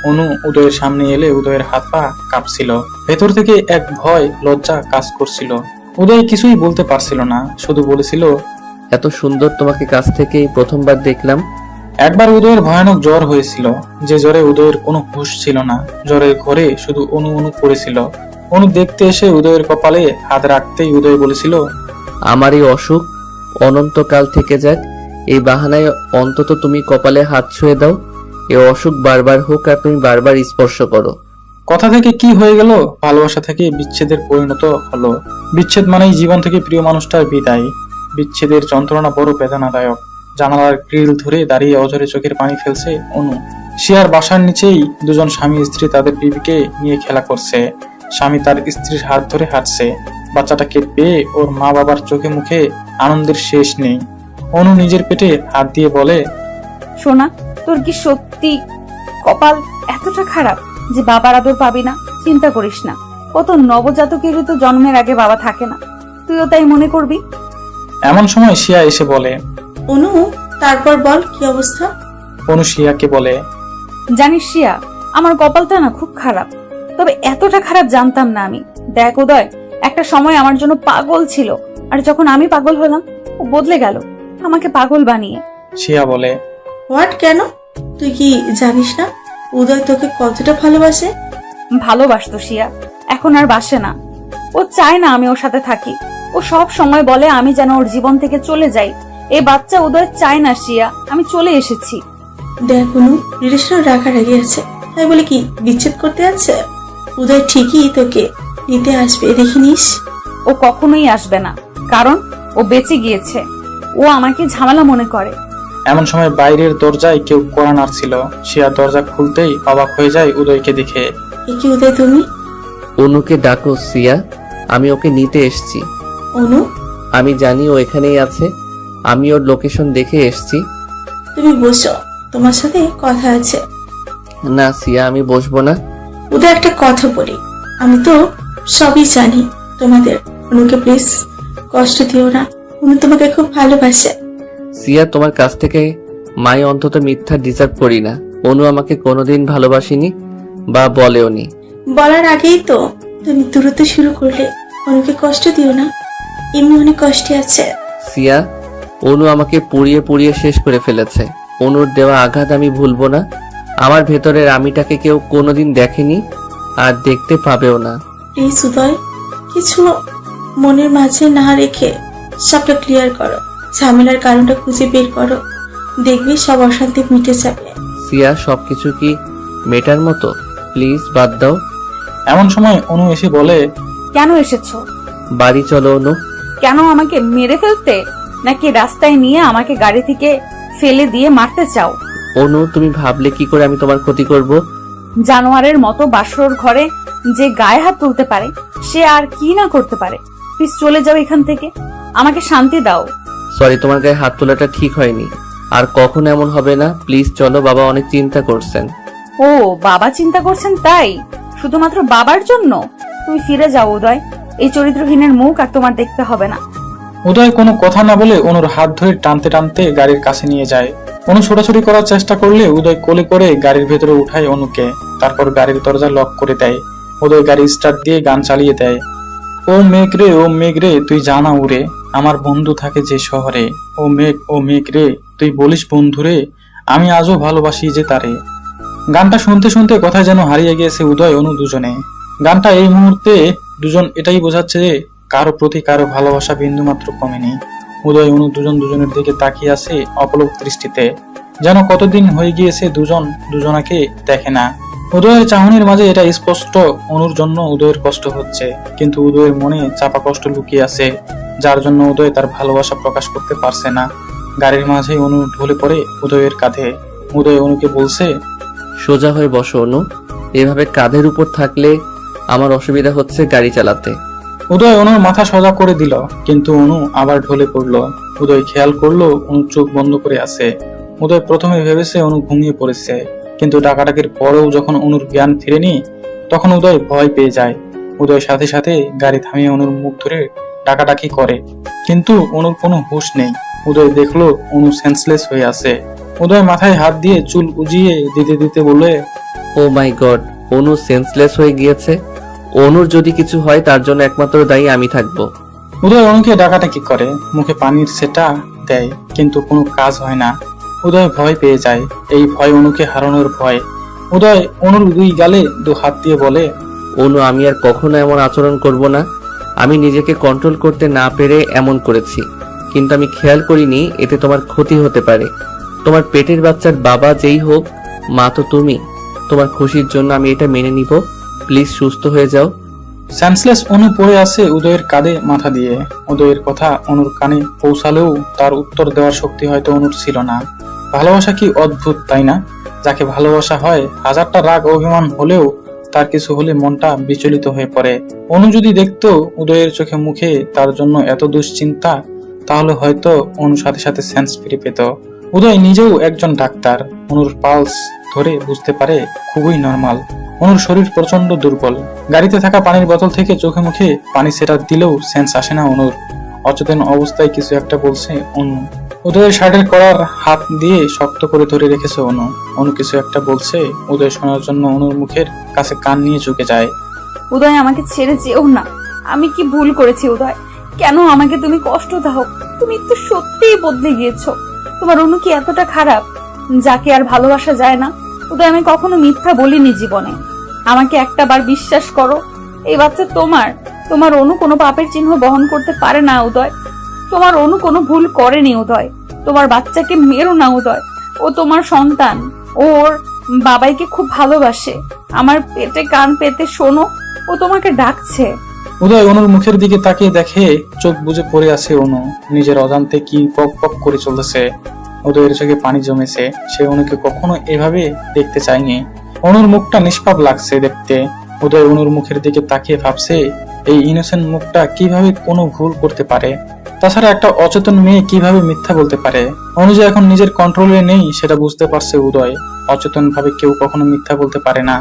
অনু উদয়ের সামনে এলে উদয়ের হাত পা কাঁপছিল। ভেতর থেকে এক ভয়, লজ্জা কাজ করছিল। উদয় কিছুই বলতে পারছিল না, শুধু বলেছিল, এত সুন্দর তোমাকে কাছ থেকেই প্রথমবার দেখলাম। একবার উদয়ের ভয়ানক জ্বর হয়েছিল, যে জ্বরে উদয়ের কোনো হুঁশ ছিল না। জ্বরের ঘরে শুধু অনু অনু পড়েছিল। অনু দেখতে এসে উদয়ের কপালে হাত রাখতেই উদয় বলেছিল, আমার এই অসুখ অনন্তকাল থেকে যাক, এই বাহানায় অন্তত তুমি কপালে হাত ছুঁয়ে দাও। এই অসুখ বারবার হোক আর তুমি বারবার স্পর্শ করো। কথা থেকে কি হয়ে গেল, ভালোবাসা থেকে বিচ্ছেদের পরিণত হলো। বিচ্ছেদ মানেই জীবন থেকে প্রিয় মানুষটার বিদায়। বিচ্ছেদের যন্ত্রণা বড় বেদনাদায়ক। জানালার গ্রিল ধরে দাঁড়িয়ে অঝরে চোখের পানি ফেলছে অনু। শিয়ার বাসার নিচেই দুজন স্বামী স্ত্রী তাদের বিবিকে নিয়ে খেলা করছে। স্বামী তার স্ত্রীর হাত ধরে হাঁটছে। বাচ্চাটাকে পেয়ে ওর মা বাবার চোখে মুখে আনন্দের শেষ নেই। অনু নিজের পেটে হাত দিয়ে বলে, সোনা, তোর কি সত্যি কপাল এতটা খারাপ যে বাবার আদর পাবি না? চিন্তা করিস না, কত নবজাতকেরই তো জন্মের আগে বাবা থাকে না, তুইও তাই মনে করবি। এমন সময় শিয়া এসে বলে। অনু, তারপর বল কি অবস্থা? অনু শিয়াকে বলে, জানিস শিয়া, আমার কপালটা না খুব খারাপ, তবে এতটা খারাপ জানতাম না আমি। দেখ উদয় একটা সময় আমার জন্য পাগল ছিল, আর যখন আমি পাগল হলাম ও বদলে গেল আমাকে পাগল বানিয়ে। শিয়া বলে, হোয়াট, কেন? তুই কি জানিস না উদয় তোকে কতটা ভালোবাসে? ভালোবাসতো শিয়া, এখন আর বাসে না। ও চায় না আমি ওর সাথে থাকি। ও সব সময় বলে আমি যেন ওর জীবন থেকে চলে যাই। এই বাচ্চা উদয় চায় না শিয়া আমি চলে এসেছি। দেখ অনু, রিলেশন রাগারাগি আছে, তাই বলে কি বিচ্ছেদ করতে আছে? উদয় ঠিকই তোকে নিতে আসবে, দেখে নিস। ও কখনোই আসবে না, কারণ ও বেঁচে গিয়েছে। ও আমাকে ঝামেলা মনে করে। এমন সময় বাইরের দরজায় কেউ কড়া নাড়ছিল। শিয়া দরজা খুলতেই অবাক হয়ে যায় উদয়কে দেখে। এ কি উদয়, তুমি? অনুকে ডাকো সিয়া, আমি ওকে নিতে এসেছি। অনু, আমি জানি ও এখানেই আছে, আমি ওর লোকেশন দেখে এসেছি। তুমি বসো, তোমার সাথে কথা আছে। না সিয়া, আমি বসবো না। উদয়, একটা কথা বলি, আমি তো সবই জানি তোমাদের। অনুকে প্লিজ কষ্ট দিও না, অনু তোমাকে খুব ভালোবাসে। সিয়া, তোমার কাছ থেকে মাই অন্তত মিথ্যা ডিজার্ভ করি না। অনু আমাকে কোনোদিন ভালোবাসিনি বা বলেওনি। বলার আগেই তো তুমি দূরত্ব শুরু করলে। অনুকে কষ্ট দিও না, এমনি অনেক কষ্টে আছে। সিয়া, অনু আমাকে পুড়িয়ে পুড়িয়ে শেষ করে ফেলেছে। অনুর দেওয়া আঘাত আমি ভুলবো না। আমার ভেতরের আমিটাকে কেউ কোনোদিন দেখেনি আর দেখতে পাবেও না। প্লিজ উদয়, কিছু মনের মাঝে না রেখে সবটা ক্লিয়ার করো, ঝামেলার কারণটা খুঁজে বের করো, দেখবি সব অশান্তি মিটে যাবে। সিয়া, সবকিছু কি মেটার মতো? প্লিজ বাদ দাও। এমন সময় অনু এসে বলে, কেন এসেছো? বাড়ি চলো অনু। কেন, আমাকে মেরে ফেলতে, নাকি রাস্তায় নিয়ে আমাকে গাড়ি থেকে ফেলে দিয়ে মারতে চাও? অনু, তুমি ভাবলে কি করে আমি তোমার ক্ষতি করব? জানোয়ারের মতো বাসর ঘরে যে গায়ে হাত তুলতে পারে সে আর কি না করতে পারে। প্লিজ চলে যাও এখান থেকে, আমাকে শান্তি দাও। সরি, তোমার গায়ে হাত তোলাটা ঠিক হয়নি, আর কখনো এমন হবে না। প্লিজ চলো, বাবা অনেক চিন্তা করছেন। ও বাবা চিন্তা করছেন তাই? শুধুমাত্র বাবার জন্য? তুমি ফিরে যাও উদয়, এই চরিত্রহীনের মুখ আর তোমার দেখতে হবে না। উদয় কোনো কথা না বলে অনুর হাত ধরে টানতে টানতে গাড়ির কাছে নিয়ে যায়। অনু ছোটাছুটি করার চেষ্টা করলে উদয় কোলে করে গাড়ির ভেতরে উঠায় অনুকে। তারপর গাড়ির দরজা লক করে দেয়। উদয় গাড়ি স্টার্ট দিয়ে গান চালিয়ে দেয়। ও মেঘ রে, ও মেঘ রে, তুই জানা উড়ে, আমার বন্ধু থাকে যে শহরে। ও মেঘ রে, তুই বলিস বন্ধু রে, আমি আজও ভালোবাসি যে তারে। গানটা শুনতে শুনতে কথায় যেন হারিয়ে গিয়েছে উদয় অনু দুজনে। গানটা এই মুহূর্তে দুজন এটাই বোঝাচ্ছে যে কারো প্রতি কারো ভালোবাসা বিন্দু মাত্র কমেনি। উদয় অনু দুজন দুজনের দিকে তাকিয়ে আছে অপলক দৃষ্টিতে, যেন কতদিন হয়ে গিয়েছে দুজন দুজনাকে দেখে না। উদয়ের চাহনির মাঝে এটা স্পষ্ট, অনুর জন্য উদয়ের কষ্ট হচ্ছে, কিন্তু উদয়ের মনে চাপা কষ্ট লুকিয়ে আছে, যার জন্য উদয় তার ভালোবাসা প্রকাশ করতে পারছে না। গাড়ির মাঝে অনু ঢলে পড়ে উদয়ের কাঁধে। উদয় অনুকে বলছে, সোজা হয়ে বসো অনু, এভাবে কাঁধের উপর থাকলে আমার অসুবিধা হচ্ছে গাড়ি চালাতে। উদয় অনুর মাথা সোজা করে দিল, কিন্তু অনু আবার ঢলে পড়ল। উদয় খেয়াল করলো অনু চোখ বন্ধ করে আছে। উদয় প্রথমে ভেবেছে অনু ঘুমিয়ে পড়েছে, কিন্তু ডাকাডাকির পরেও যখন অনুর জ্ঞান ফিরেনি তখন উদয় ভয় পেয়ে যায়। উদয় সাথে সাথে গাড়ি থামিয়ে অনুর মুখ ধরে ডাকাডাকি করে, কিন্তু অনুর কোনো হুঁশ নেই। উদয় দেখলো অনু সেন্সলেস হয়ে আছে। উদয় মাথায় হাত দিয়ে চুল উজিয়ে দিতে দিতে বলে, ও মাই গড, অনু সেন্সলেস হয়ে গিয়েছে। অনুর যদি কিছু হয় তার জন্য একমাত্র দায়ী আমি থাকবো। উদয় অনুকে ডাকাডাকি করে, মুখে পানির সেটা দেয়, কিন্তু কোনো কাজ হয় না। উদয় ভয় পেয়ে যায়। এই ভয় অনুকে হারানোর ভয়। উদয় অনুর দুই গালে দু হাত দিয়ে বলে, অনু, আমি আর কখনো এমন আচরণ করব না। আমি নিজেকে কন্ট্রোল করতে না পেরে এমন করেছি, কিন্তু আমি খেয়াল করিনি এতে তোমার ক্ষতি হতে পারে। তোমার পেটের বাচ্চার বাবা যেই হোক, মা তো তুমি। তোমার খুশির জন্য আমি এটা মেনে নিব। প্লিজ সুস্থ হয়ে যাও। সেন্সলেস অনু পড়ে আছে উদয়ের কাঁধে মাথা দিয়ে। উদয়ের কথা অনুর কানে পৌঁছালেও তার উত্তর দেওয়ার শক্তি হয়তো অনুর ছিল না। ভালোবাসা কি অদ্ভুত, তাই না? যাকে ভালোবাসা হয় হাজারটা রাগ অভিমান হলেও তার কিছু হলে মনটা বিচলিত হয়ে পড়ে। অনু যদি দেখতো উদয়ের চোখে মুখে তার জন্য এত দুশ্চিন্তা, তাহলে হয়তো অনুর সাথে সাথে সেন্স ফিরে পেত। উদয় নিজেও একজন ডাক্তার, অনুর পালস ধরে বুঝতে পারে খুবই নরমাল। অনুর শরীর প্রচন্ড দুর্বল। গাড়িতে থাকা পানির বোতল থেকে চোখে মুখে পানি সেটা দিলেও সেন্স আসে না অনুর। অচেতন অবস্থায় কিছু একটা বলছে অনু। উদয়ের শার্টের কলার হাত দিয়ে শক্ত করে ধরে রেখেছে অনু। অনু কিছু একটা বলছে, উদয় শোনার জন্য অনুর মুখের কাছে কান নিয়ে ঝুঁকে যায়। উদয়, আমাকে ছেড়ে যেও না। আমি কি ভুল করেছি উদয়? কেন আমাকে তুমি কষ্ট দাও? তুমি তো সত্যিই বদলে গিয়েছো। তোমার অনু কি এতটা খারাপ যাকে আর ভালোবাসা যায় না? উদয়, আমি কখনো মিথ্যা বলিনি জীবনে। আমাকে একটা বার বিশ্বাস করো। এই বাচ্চা তোমার। তোমার অনু কোনো পাপের চিহ্ন বহন করতে পারে না উদয়। তোমার অনু কোনো ভুল করেনি উদয়। তোমার বাচ্চাকে মেরো না উদয়। ও তোমার সন্তান। ওর বাবাইকে খুব ভালোবাসে। আমার পেটে কান পেতে শোনো, ও তোমাকে ডাকছে। উদয় অনুর মুখের দিকে তাকিয়ে দেখে চোখ বুজে পড়ে আছে অনু। নিজের অজান্তে কি পক পক করে চলতেছে। উদয়ের চোখে পানি জমেছে। সে অনুকে কখনো এভাবে দেখতে চায়নি। অনুর মুখটা নিষ্পাপ লাগছে দেখতে। উদয় অনুর মুখের দিকে তাকিয়ে ভাবছে, এই ইনোসেন্ট মুখটা কিভাবে কোনো ভুল করতে পারে? তাছাড়া একটা অচেতন মেয়ে কিভাবে মিথ্যা বলতে পারে? অনু যে এখন নিজের কন্ট্রোলে নেই সেটা বুঝতে পারছে উদয়। অচেতন ভাবে কেউ কখনো মিথ্যা বলতে পারে না।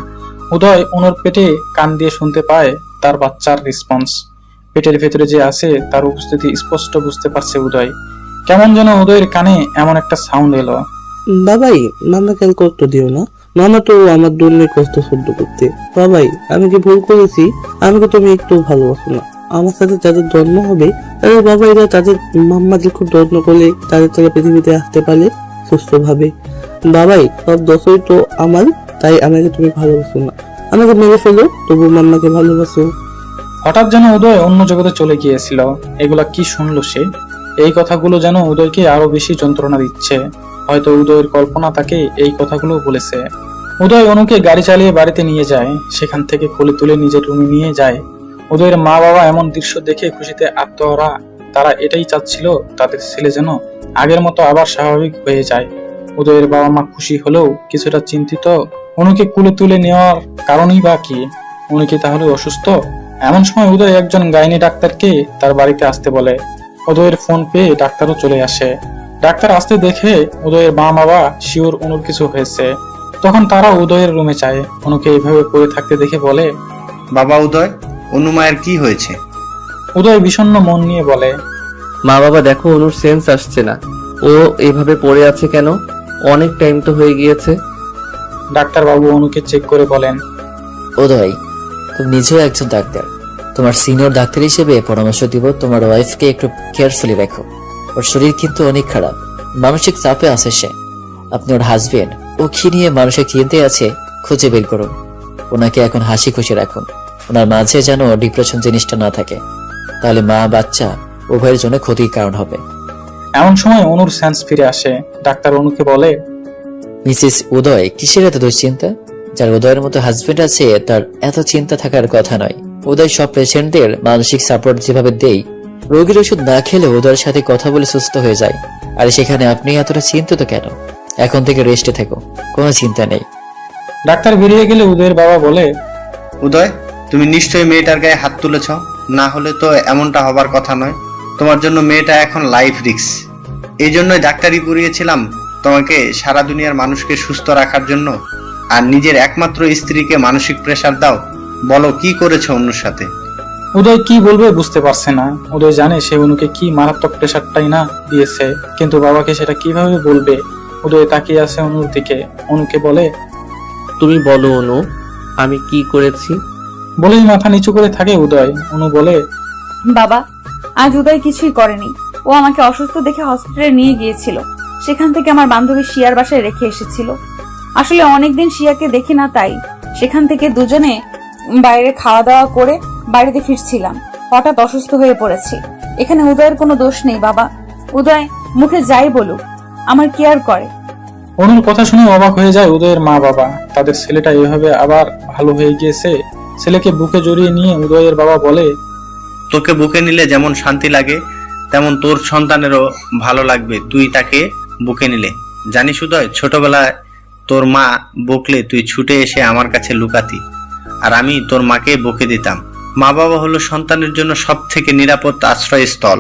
উদয় অনুর পেটে কান দিয়ে শুনতে পায় তার বাচ্চার রেসপন্স। পেটের ভেতরে যে আছে তার উপস্থিতি স্পষ্ট বুঝতে পারছে উদয়। কেমন যেন উদয়ের কানে এমন একটা সাউন্ড এলো। বাবাই, মামাকে আর কষ্ট দিও না। মামা তো আমার দুর্নের কষ্ট সহ্য করতে। বাবাই, আমি কি ভুল করেছি? আমাকে তুমি একটু ভালোবাসো না? আমার সাথে যাদের জন্ম হবে তাদের বাবাইরা তাদের মাম্মাদের খুব যত্ন করলে তাদের তারা পৃথিবীতে আসতে পারে সুস্থভাবে। বাবাই, সব দোষই তো আমার, তাই আমাকে তুমি ভালোবাসো না। আমাকে মেরে ফেলো, তবু মাম্মাকে ভালোবাসো। হঠাৎ যেন উদয় অন্য জগতে চলে গিয়েছিল। এগুলা কি শুনলো সে? এই কথাগুলো যেন উদয়কে আরো বেশি যন্ত্রণা দিচ্ছে। হয়তো উদয়ের কল্পনা তাকে এই কথাগুলো বলেছে। উদয় অনুকে গাড়ি চালিয়ে বাড়িতে নিয়ে যায়। সেখান থেকে কোলে তুলে নিজের রুমে নিয়ে যায়। উদয়ের মা বাবা এমন দৃশ্য দেখে খুশিতে আত্মহারা। তারা এটাই চাচ্ছিল তাদের ছেলে যেন আগের মতো আবার স্বাভাবিক হয়ে যায়। উদয়ের বাবা মা খুশি হলেও কিছুটা চিন্তিত। অনুকে কোলে তুলে নেওয়ার কারণই বা কি? উনি কি তাহলে অসুস্থ? এমন সময় উদয় একজন গাইনি ডাক্তারকে তার বাড়িতে আসতে বলে। উদয়ের ফোন পেয়ে ডাক্তারও চলে আসে। ডাক্তার আসতে দেখে উদয়ের মা বাবা শিওর অনুর কিছু হয়েছে। তখন তারা উদয়ের রুমে যায়। অনুকে এইভাবে পড়ে থাকতে দেখে বলে, বাবা উদয়, অনু মায়ের কি হয়েছে? উদয় বিষণ্ণ মন নিয়ে বলে, মা বাবা দেখো, অনুর সেন্স আসছে না। ও এভাবে পড়ে আছে কেন? অনেক টাইম তো হয়ে গিয়েছে। ডাক্তার বাবু অনুকে চেক করে বলেন, উদয়, তুমি নিজেও একজন ডাক্তার। তোমার সিনিয়র ডাক্তার হিসেবে পরামর্শ দিব, তোমার ওয়াইফকে একটু কেয়ারফুলি রাখো। ওর শরীর কিন্তু অনেক খারাপ, মানসিক চাপে আছে সে। আপনি ওর হাজবেন্ড, ও কি নিয়ে মানসিক চিন্তায় আছে খুঁজে বের করুন। ওনাকে এখন হাসি খুশি রাখুন। ওনার মাঝে যেন ডিপ্রেশন জিনিসটা না থাকে, তাহলে মা বাচ্চা উভয়ের জন্য ক্ষতির কারণ হবে। এমন সময় অনুর সেন্স ফিরে আসে। ডাক্তার অনুকে বলে, মিসেস উদয়, কিসের এত দুশ্চিন্তা? যার উদয়ের মতো হাজবেন্ড আছে তার এত চিন্তা থাকার কথা নয়। উদয় সব পেশেন্টদের মানসিক সাপোর্ট যেভাবে দেই, রোগীর ওষুধ না খেলে উদয়ের সাথে কথা বলে সুস্থ হয়ে যায়। আর সেখানে আপনি এতটা চিন্তিত কেন? এখন থেকে রেস্টে থাকো, কোনো চিন্তা নেই। ডাক্তার বেরিয়ে গেলে উদয়ের বাবা বলে, উদয়, তুমি নিশ্চয়ই মেয়েটার গায়ে হাত তুলেছ, না হলে তো এমনটা হবার কথা নয়। তোমার জন্য মেয়েটা এখন লাইফ রিস্ক। এই জন্যই ডাক্তারি পড়িয়েছিলাম, তোমাকে সারা দুনিয়ার মানুষকে সুস্থ রাখার জন্য। আর নিজের একমাত্র স্ত্রীকে মানসিক প্রেসার দাও? বলো, কি করেছো অনুর সাথে? উদয় কি বলবে বুঝতে পারছে না। উদয় জানে সে অনুকে কি মারাত্মক প্রেসারটাই না দিয়েছে, কিন্তু বাবাকে সেটা কিভাবে বলবে। উদয় তাকিয়ে আছে অনুর দিকে। অনুকে বলে, তুমি বলো অনু, আমি কি করেছি? বলেই মাথা নিচু করে থাকে উদয়। অনু বলে, বাবা, আজ উদয় কিছুই করেনি। ও আমাকে অসুস্থ দেখে হসপিটালে নিয়ে গিয়েছিল। সেখান থেকে আমার বান্ধবী শিয়ার বাসায় রেখে এসেছিল। আসলে অনেকদিন শিয়াকে দেখি না, তাই সেখান থেকে দুজনে বাইরে খাওয়া দাওয়া করে বাড়িতে ফিরছিলাম। হঠাৎ অসুস্থ হয়ে পড়েছি। এখানে উদয়ের কোনো দোষ নেই বাবা। উদয় মুখে যাই বলুক, আমার কেয়ার করে। অনুর কথা শুনে অবাক হয়ে যায় উদয়ের মা বাবা। তাদের ছেলেটা এভাবে আবার ভালো হয়ে গিয়েছে। ছেলেকে বুকে জড়িয়ে নিয়ে উদয়ের বাবা বলে, তোকে বুকে নিলে যেমন শান্তি লাগে, তেমন তোর সন্তানেরও ভালো লাগবে তুই তাকে বুকে নিলে। জানিস উদয়, ছোটবেলায় তোর মা বকলে তুই ছুটে এসে আমার কাছে লুকাতি, আর আমি তোর মাকে বকে দিতাম। মা বাবা হলো সন্তানের জন্য সব থেকে নিরাপদ আশ্রয়স্থল।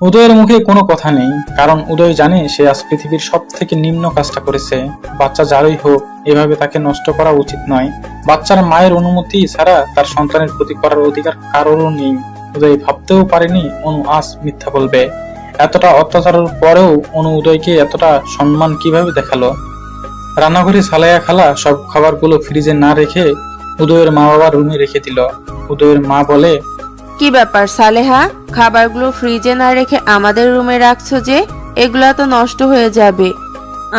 উদয়ের মুখে কোনো কথা নেই, কারণ উদয় জানে সে আজ পৃথিবীর সব থেকে নিম্ন কাজটা করেছে। বাচ্চা যারই হোক, এভাবে তাকে নষ্ট করা উচিত নয়। বাচ্চার মায়ের অনুমতি ছাড়া তার সন্তানের ক্ষতি করার অধিকার কারোরও নেই। উদয় ভাবতেও পারেনি অনু আজ মিথ্যা বলবে। এতটা অত্যাচারের পরেও অনু উদয়কে এতটা সম্মান কিভাবে দেখালো। রান্নাঘরে সালাইয়া খালা সব খাবারগুলো ফ্রিজে না রেখে উদয়ের মা বাবার রুমে রেখে দিল। উদয়ের মা বলে, কি ব্যাপার সালেহা, খাবারগুলো ফ্রিজে না রেখে আমাদের রুমে রাখছো যে? এগুলা তো নষ্ট হয়ে যাবে।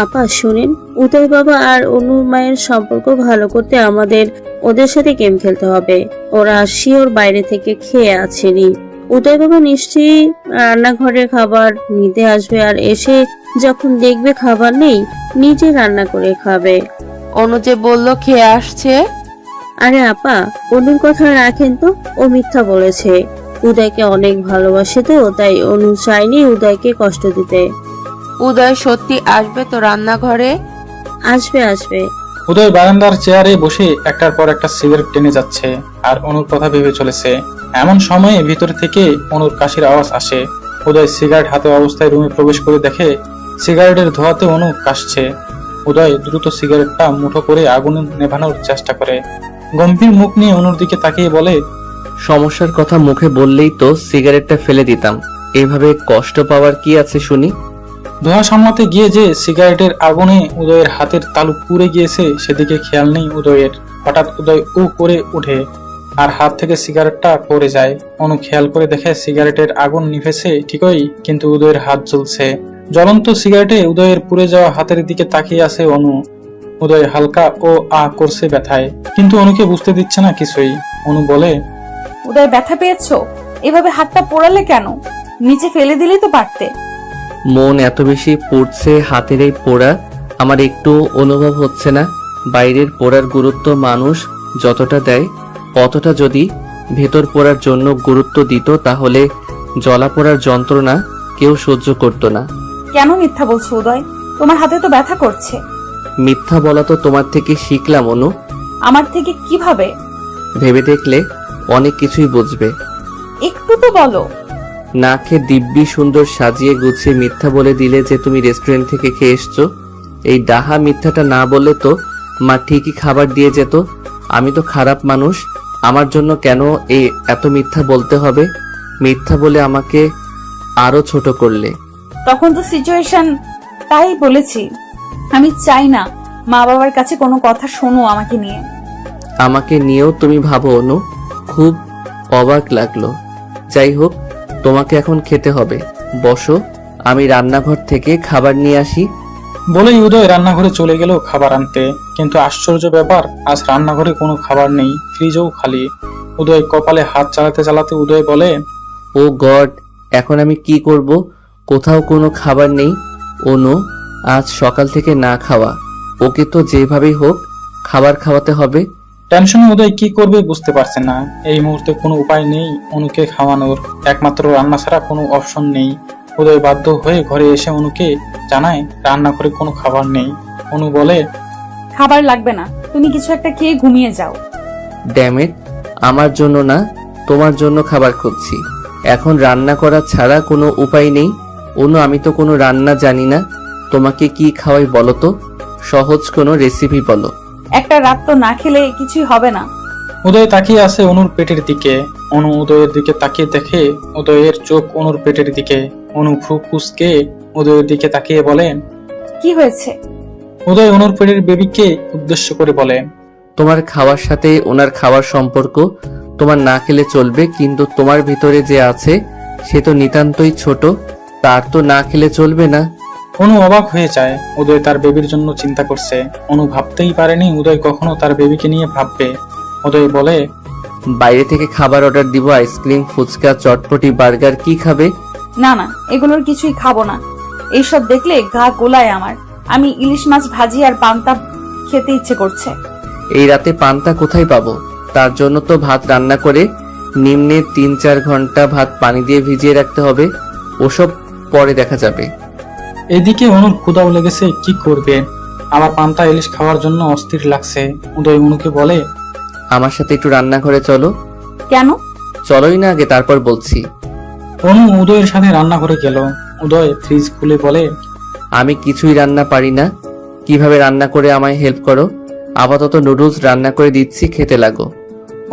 আপা শুনেন, উদয় বাবা আর অনুর মায়ের সম্পর্ক ভালো করতে আমাদের ওদের সাথে গেম খেলতে হবে। ওরা শিওর বাইরে থেকে খেয়ে আসেনি। উদয় বাবা নিশ্চয়ই রান্নাঘরে খাবার নিতে আসবে, আর এসে যখন দেখবে খাবার নেই, নিজে রান্না করে খাবে। অনু যে বললো খেয়ে আসছে। আরে আপা, অনুর কথা রাখেন তো, ও মিথ্যা বলেছে। উদয়কে অনেক ভালোবাসে তো, তাই অনু চায়নি উদয়কে কষ্ট দিতে। উদয় সত্যি আসবে তো রান্নাঘরে? আসবে আসবে। উদয় বারান্দার চেয়ারে বসে একটার পর একটা সিগারেট টেনে যাচ্ছে আর অনুর কথা ভেবে চলেছে। এমন সময়ে ভিতর থেকে অনুর কাশির আওয়াজ আসে। উদয় সিগারেট হাতে অবস্থায় রুমে প্রবেশ করে দেখে সিগারেটের ধোঁয়াতে অনু কাশছে। উদয় দ্রুত সিগারেটটা মুঠো করে আগুন নেভানোর চেষ্টা করে। গম্ভীর মুখ নিয়ে অনুর দিকে তাকিয়ে বলে, সমস্যার কথা মুখে বললেই তো সিগারেটটা ফেলে দিতাম, এভাবে কষ্ট পাওয়ার কি আছে শুনি? ধোঁয়া সামলাতে গিয়ে যে সিগারেটের আগুনে উদয়ের হাতের তালু পুড়ে গিয়েছে সেদিকে খেয়াল নেই উদয়ের। হঠাৎ উদয় উ করে ওঠে আর হাত থেকে সিগারেটটা পড়ে যায়। অনু খেয়াল করে দেখে সিগারেটের আগুন নিভেছে ঠিকই, কিন্তু উদয়ের হাত জ্বলছে। জ্বলন্ত সিগারেটে উদয়ের পুড়ে যাওয়া হাতের দিকে তাকিয়ে আছে অনু। উদয় হালকা ও আ করছে ব্যথায়, কিন্তু অনুকে বুঝতে দিচ্ছে না কিছুই। অনু বলে, উদয় ব্যথা পেয়েছো? এভাবে হাতটা পোড়ালে কেন? নিচে ফেলে দিলেই তো পারতে। মন এত বেশি পড়ছে হাতের এই পোড়া, আমার একটু অনুভব হচ্ছে না। বাইরের পোড়ার গুরুত্ব মানুষ যতটা দেয়, অতটা যদি ভেতর পোড়ার জন্য গুরুত্ব দিত, তাহলে জ্বলা পোড়ার যন্ত্রণা কেউ সহ্য করত না। কেন মিথ্যা বলছো উদয়? তোমার হাতে তো ব্যথা করছে। মিথ্যা বলা তো তোমার থেকে শিখলাম অনু। আমার থেকে কিভাবে? ভেবে দেখলে অনেক কিছুই বুঝবে। একটু তো বলো। নাকে দিব্যি সুন্দর সাজিয়ে গুছিয়ে মিথ্যা বলে দিলে যে তুমি রেস্টুরেন্ট থেকে খেয়ে এসছো। এই ডাহা মিথ্যাটা না বললে তো মা ঠিকই খাবার দিয়ে যেত। আমি তো খারাপ মানুষ, আমার জন্য কেন এই এত মিথ্যা বলতে হবে? মিথ্যা বলে আমাকে আরো ছোট করলে। তখন তো সিচুয়েশন তাই বলেছি। আমি চাই না মা বাবার কাছে কোনো কথা শোনো আমাকে নিয়ে। আমাকে নিয়েও তুমি ভাবো অনু? খুব অবাক লাগলো। যাই হোক, তোমাকে এখন খেতে হবে, বসো, আমি রান্নাঘর থেকে খাবার নিয়ে আসি। বলেই উদয় রান্নাঘরে চলে গেল খাবার আনতে। কিন্তু আশ্চর্য ব্যাপার, আজ রান্নাঘরে কোনো খাবার নেই, ফ্রিজও খালি। উদয় কপালে হাত চালাতে চালাতে উদয় বলে, ও গড, এখন আমি কি করব? কোথাও কোনো খাবার নেই। অনু আজ সকাল থেকে না খাওয়া, ওকে তো যেভাবেই হোক খাবার খাওয়াতে হবে। টেনশনে উদয় কি করবে বুঝতে পারছে না। এই মুহূর্তে কোনো উপায় নেই অনুকে খাওয়ানোর, একমাত্র রান্না ছাড়া কোনো অপশন নেই। উদয় বাধ্য হয়ে ঘরে এসে অনুকে জানায় রান্নাঘরে কোনো খাবার নেই। অনু বলে, খাবার লাগবে না, তুমি কিছু একটা খেয়ে ঘুমিয়ে যাও। ড্যামেট, আমার জন্য না, তোমার জন্য খাবার খুঁজছি। এখন রান্না করা ছাড়া কোনো উপায় নেই। অনু আমি তো কোনো রান্না জানি না, তোমাকে কি খাওয়াই বলো তো? সহজ কোনো রেসিপি বলো। একটা রাত তো না খেলে কিছুই হবে না। উদয় তাকিয়ে আছে অনুর পেটের দিকে। অনু উদয়ের দিকে তাকিয়ে দেখে উদয়ের চোখ অনুর পেটের দিকে। অনু ভ্রু কুঁচকে উদয়ের দিকে তাকিয়ে বলে, কি হয়েছে? উদয় অনুর পেটের বেবিকে উদ্দেশ্য করে বলে, তোমার খাওয়ার সাথে ওনার খাওয়ার সম্পর্ক তোমার না খেলে চলবে, কিন্তু তোমার ভিতরে যে আছে সে তো নিতান্তই ছোট, তার তো না খেলে চলবে না। অনু অবাক হয়ে যায়। উদয় তার বেবির জন্য চিন্তা করছে। অনু ভাবতেই পারেনি উদয় কখনো তার বেবিকে নিয়ে ভাববে। উদয় বলে, বাইরে থেকে খাবার অর্ডার দিব, আইসক্রিম, ফুচকা, চটপটি, বার্গার, কি খাবে? না না, এগুলোর কিছুই খাবো না। এইসব দেখলে গা গোলায় আমার। আমি ইলিশ মাছ ভাজি আর পান্তা খেতে ইচ্ছে করছে। এই রাতে পান্তা কোথায় পাবো? তার জন্য তো ভাত রান্না করে নিম্নে 3-4 ঘন্টা ভাত পানি দিয়ে ভিজিয়ে রাখতে হবে। ওসব পরে দেখা যাবে। এদিকে অনুর ক্ষুধাও লেগেছে, কি করবে? আবার পান্তা ইলিশ খাওয়ার জন্য অস্থির লাগছে। উদয় অনুকে বলে, আমার সাথে একটু রান্নাঘরে চলো। কেন? চলোই না আগে, তারপর বলছি। অনু উদয়ের সাথে রান্নাঘরে গেল। উদয় ফ্রিজ খুলে বলে, আমি কিছুই রান্না পারি না, কিভাবে রান্না করে আমায় হেল্প করো। আপাতত নুডলস রান্না করে দিচ্ছি, খেতে লাগো।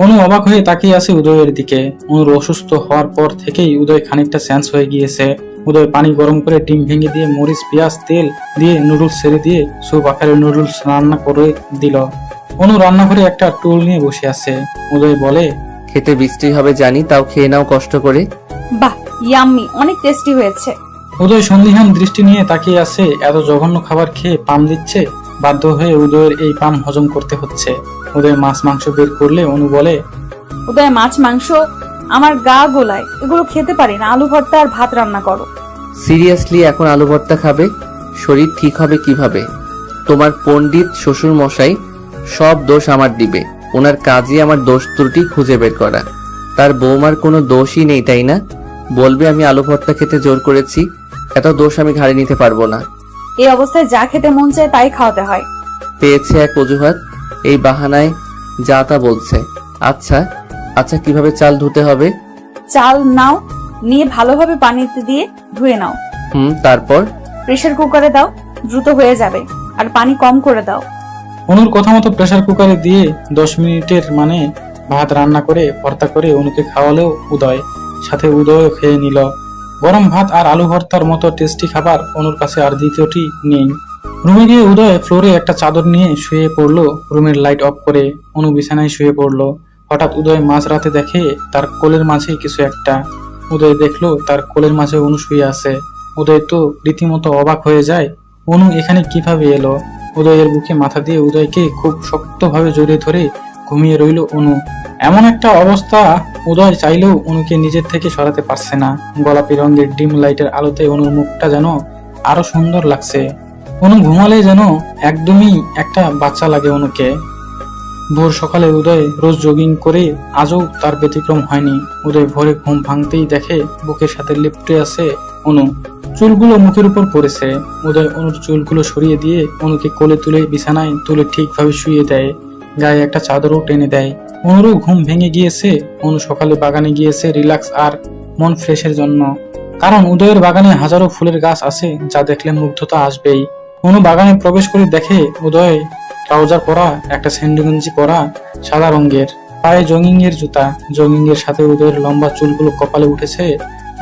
অনু অবাক হয়ে তাকিয়ে আছে উদয়ের দিকে। অনুর অসুস্থ হওয়ার পর থেকেই উদয় খানিকটা সেন্স হয়ে গিয়েছে। উদয় পানি গরম করে ডিম ভেঙে দিয়ে মরিচ পেঁয়াজ তেল দিয়ে নুডলস ছেড়ে দিয়ে স্যুপ আকারে নুডলস রান্না করে দিল। অনু রান্নাঘরে একটা টুল নিয়ে বসে আছে। উদয় বলে, খেতে বৃষ্টি হবে জানি, তাও খেয়ে নাও কষ্ট করে। বাহ, ইয়াম্মি, অনেক টেস্টি হয়েছে। উদয় সন্দিহান দৃষ্টি নিয়ে তাকিয়ে আছে। এত জঘন্য খাবার খেয়ে পাম দিচ্ছে। বাধ্য হয়ে উদয়ের এই পাম হজম করতে হচ্ছে। উদয় মাছ মাংস বের করলে অনু বলে, উদয় মাছ মাংস আমার গা গোলায়, এগুলো খেতে পারি না। আলু ভর্তা আর ভাত রান্না করো। সিরিয়াসলি এখন আলু ভর্তা খাবে? শরীর ঠিক হবে কিভাবে? তোমার পণ্ডিত শ্বশুর মশাই সব দোষ আমার দিবে। ওনার কাজই আমার দোষ ত্রুটি খুঁজে বের করা। তার বৌমার কোনো দোষই নেই, তাই না? বলবে আমি আলু ভর্তা খেতে জোর করেছি। এত দোষ আমি ঘাড়ে নিতে পারবো না। এই অবস্থায় যা খেতে মন চায় তাই খাওয়াতে হয়। পেয়েছে এক অজুহাত, এই বাহানায় যা তা বলছে। আচ্ছা আচ্ছা, কিভাবে চাল ধুতে হবে? চাল নাও, নিয়ে ভালোভাবে পানিতে দিয়ে ধুয়ে নাও। তারপর? প্রেসার কুকারে দাও, দ্রুত হয়ে যাবে। আর পানি কম করে দাও। অনুর কথা মতো প্রেসার কুকারে দিয়ে 10 মিনিটের মানে ভাত রান্না করে ভর্তা করে অনুকে খাওয়ালেও উদয়, সাথে উদয়ও খেয়ে নিল। গরম ভাত আর আলু ভর্তার মতো টেস্টি খাবার অনুর কাছে আর দ্বিতীয়টি নেই। রুমে গিয়ে উদয় ফ্লোরে একটা চাদর নিয়ে শুয়ে পড়লো। রুমের লাইট অফ করে অনু বিছানায় শুয়ে পড়লো। হঠাৎ উদয় মাঝরাতে দেখে তার কোলের মাঝে কিছু একটা। উদয় দেখলো তার কোলের মাঝে অনু শুয়ে আছে। উদয় তো রীতিমতো অবাক হয়ে যায়, অনু এখানে কিভাবে এলো। উদয়ের বুকে মাথা দিয়ে উদয়কে খুব শক্তভাবে জড়িয়ে ধরে ঘুমিয়ে রইল অনু। এমন একটা অবস্থা, উদয় চাইলেও অনুকে নিজের থেকে সরাতে পারছে না। গোলাপি রঙের ডিম লাইটের আলোতে অনুর মুখটা যেন আরো সুন্দর লাগছে। অনু ঘুমালে যেন একদমই একটা বাচ্চা লাগে অনুকে। ভোর সকালে উদয় রোজ জগিং করে, আজও তার ব্যতিক্রম হয়নি। উদয় ভোরে ঘুম ভাঙতেই দেখে বুকের সাথে লিপটে আছে অনু। চুলগুলো মুখের উপর পড়েছে। উদয় অনুর চুলগুলো সরিয়ে দিয়ে অনুকে কোলে তুলে বিছানায় তুলে ঠিকভাবে শুয়ে দেয়। গায়ে একটা চাদরও টেনে দেয়। অনুরও ঘুম ভেঙে গিয়েছে। অনু সকালে বাগানে গিয়েছে রিল্যাক্স আর মন ফ্রেশের জন্য। কারণ উদয়ের বাগানে হাজারো ফুলের গাছ আছে, যা দেখলে মুগ্ধতা আসবেই। অনু বাগানে প্রবেশ করে দেখে উদয় ট্রাউজার পরা, একটা স্যান্ডো পরা, সাদা রঙের, পায়ে জগিং এর জুতা। জগিং এর সাথে উদয়ের লম্বা চুলগুলো কপালে উঠেছে,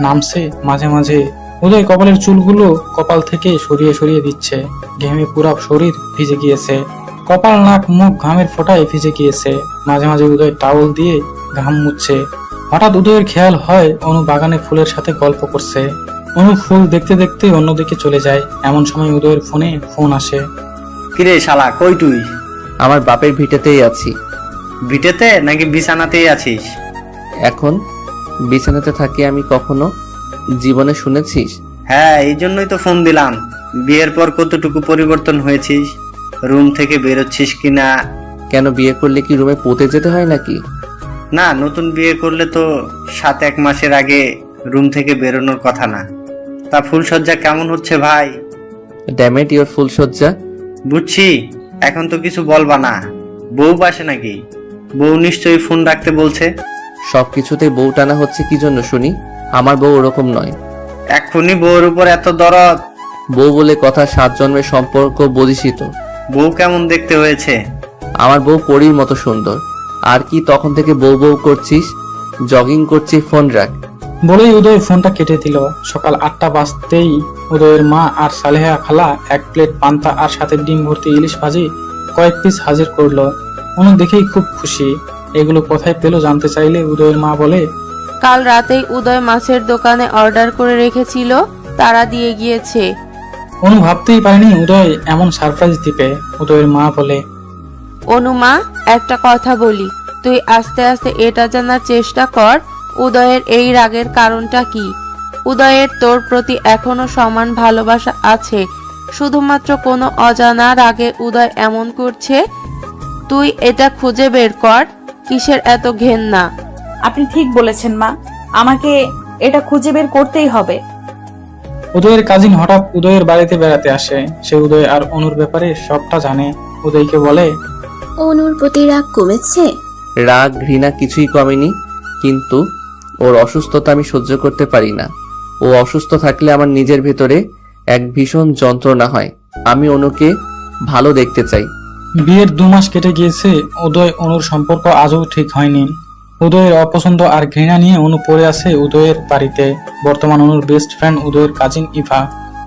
নামছে মাঝে মাঝে। উদয় কপালের চুলগুলো কপাল থেকে সরিয়ে সরিয়ে দিচ্ছে। ঘেমে পুরা শরীর ভিজে গিয়েছে। কপাল, নাক, মুখ ঘামের ফোঁটায় ভিজে গিয়েছে। মাঝে মাঝে উদয় টাওয়াল দিয়ে ঘাম মুছছে। হঠাৎ উদয়ের খেয়াল হয় অনু বাগানে ফুলের সাথে গল্প করছে। অনু ফুল দেখতে দেখতে অন্যদিকে চলে যায়। এমন সময় উদয়ের ফোনে ফোন আসে। কিরে শালা, কই তুই? আমার বাপের ভিটেতেই আছি। ভিটেতে নাকি বিছানাতেই আছিস? এখন বিছানাতে থাকি আমি, কখনো জীবনে শুনেছিস? হ্যাঁ, এই জন্যই তো ফোন দিলাম। বিয়ের পর কতটুকু পরিবর্তন হয়েছিস? রুম থেকে বেরোচ্ছিস কিনা? কেন, বিয়ে করলে কি রুমে পৌঁতে যেতে হয় নাকি? না, নতুন বিয়ে করলে তো 7-1 মাসের আগে রুম থেকে বেরোনোর কথা না। তা ফুলসজ্জা কেমন হচ্ছে ভাই? ড্যামেট ইওর ফুলসজ্জা। বুঝছি, এখন তো কিছু বলবা না। বউ পাশে নাকি? বউ নিশ্চয়ই ফোন রাখতে বলছে। সবকিছুতে বউ টানা হচ্ছে কি জন্য শুনি? আমার বউ ওরকম নয়। এখনই বউর উপর এত দরদ? বউ বলে কথা, 7 জন্মের সম্পর্ক বুঝিসই তো। বউ কেমন দেখতে হয়েছে? আমার বউ পরীর মতো সুন্দর। আর কি তখন থেকে বউ বউ করছিস? জগিং করছি, ফোন রাখ। বলেই উদয় ফোনটা কেটে দিল। সকাল 8টা বাজতেই উদয়ের মা আর সালেহা খালা 1 প্লেট পান্তা আর সাথে ডিম ভর্তি ইলিশ ভাজি কয়েক পিস হাজির করলো। অনু দেখেই খুব খুশি। এগুলো কোথায় পেলো জানতে চাইলে উদয়ের মা বলে, কাল রাতেই উদয় মাছের দোকানে অর্ডার করে রেখেছিল, তারা দিয়ে গিয়েছে। অনু ভাবতেই পারেনি উদয় এমন সারপ্রাইজ দিবে। উদয়ের মা বলে, অনুমা, একটা কথা বলি, তুই আস্তে আস্তে এটা জানার চেষ্টা কর উদয়ের এই রাগের কারণটা কি। উদয়ের তোর প্রতি এখনো সমান ভালোবাসা আছে, শুধুমাত্র কোনো অজানা রাগে উদয় এমন করছে। তুই এটা খুঁজে বের কর, কিসের এত ঘেন্না। আপনি ঠিক বলেছেন মা, আমাকে এটা খুঁজে বের করতেই হবে। উদয়ের কাজিন হঠাৎ উদয়ের বাড়িতে বেড়াতে আসে। সে উদয় আর অনুর ব্যাপারে সবটা জানে। উদয়কে বলে, অনুর প্রতি রাগ কমেছে? রাগ ঘৃণা কিছুই কমেনি, কিন্তু ওর অসুস্থতা আমি সহ্য করতে পারি না। ও অসুস্থ থাকলে আমার নিজের ভেতরে এক ভীষণ যন্ত্রণা হয়। আমি অনুকে ভালো দেখতে চাই। বিয়ের 2 মাস কেটে গিয়েছে, উদয় অনুর সম্পর্ক আজও ঠিক হয়নি। উদয়ের অপছন্দ আর ঘৃণা নিয়ে অনু পড়ে আছে উদয়ের বাড়িতে। বর্তমান অনুর বেস্ট ফ্রেন্ড উদয়ের কাজিন ইফা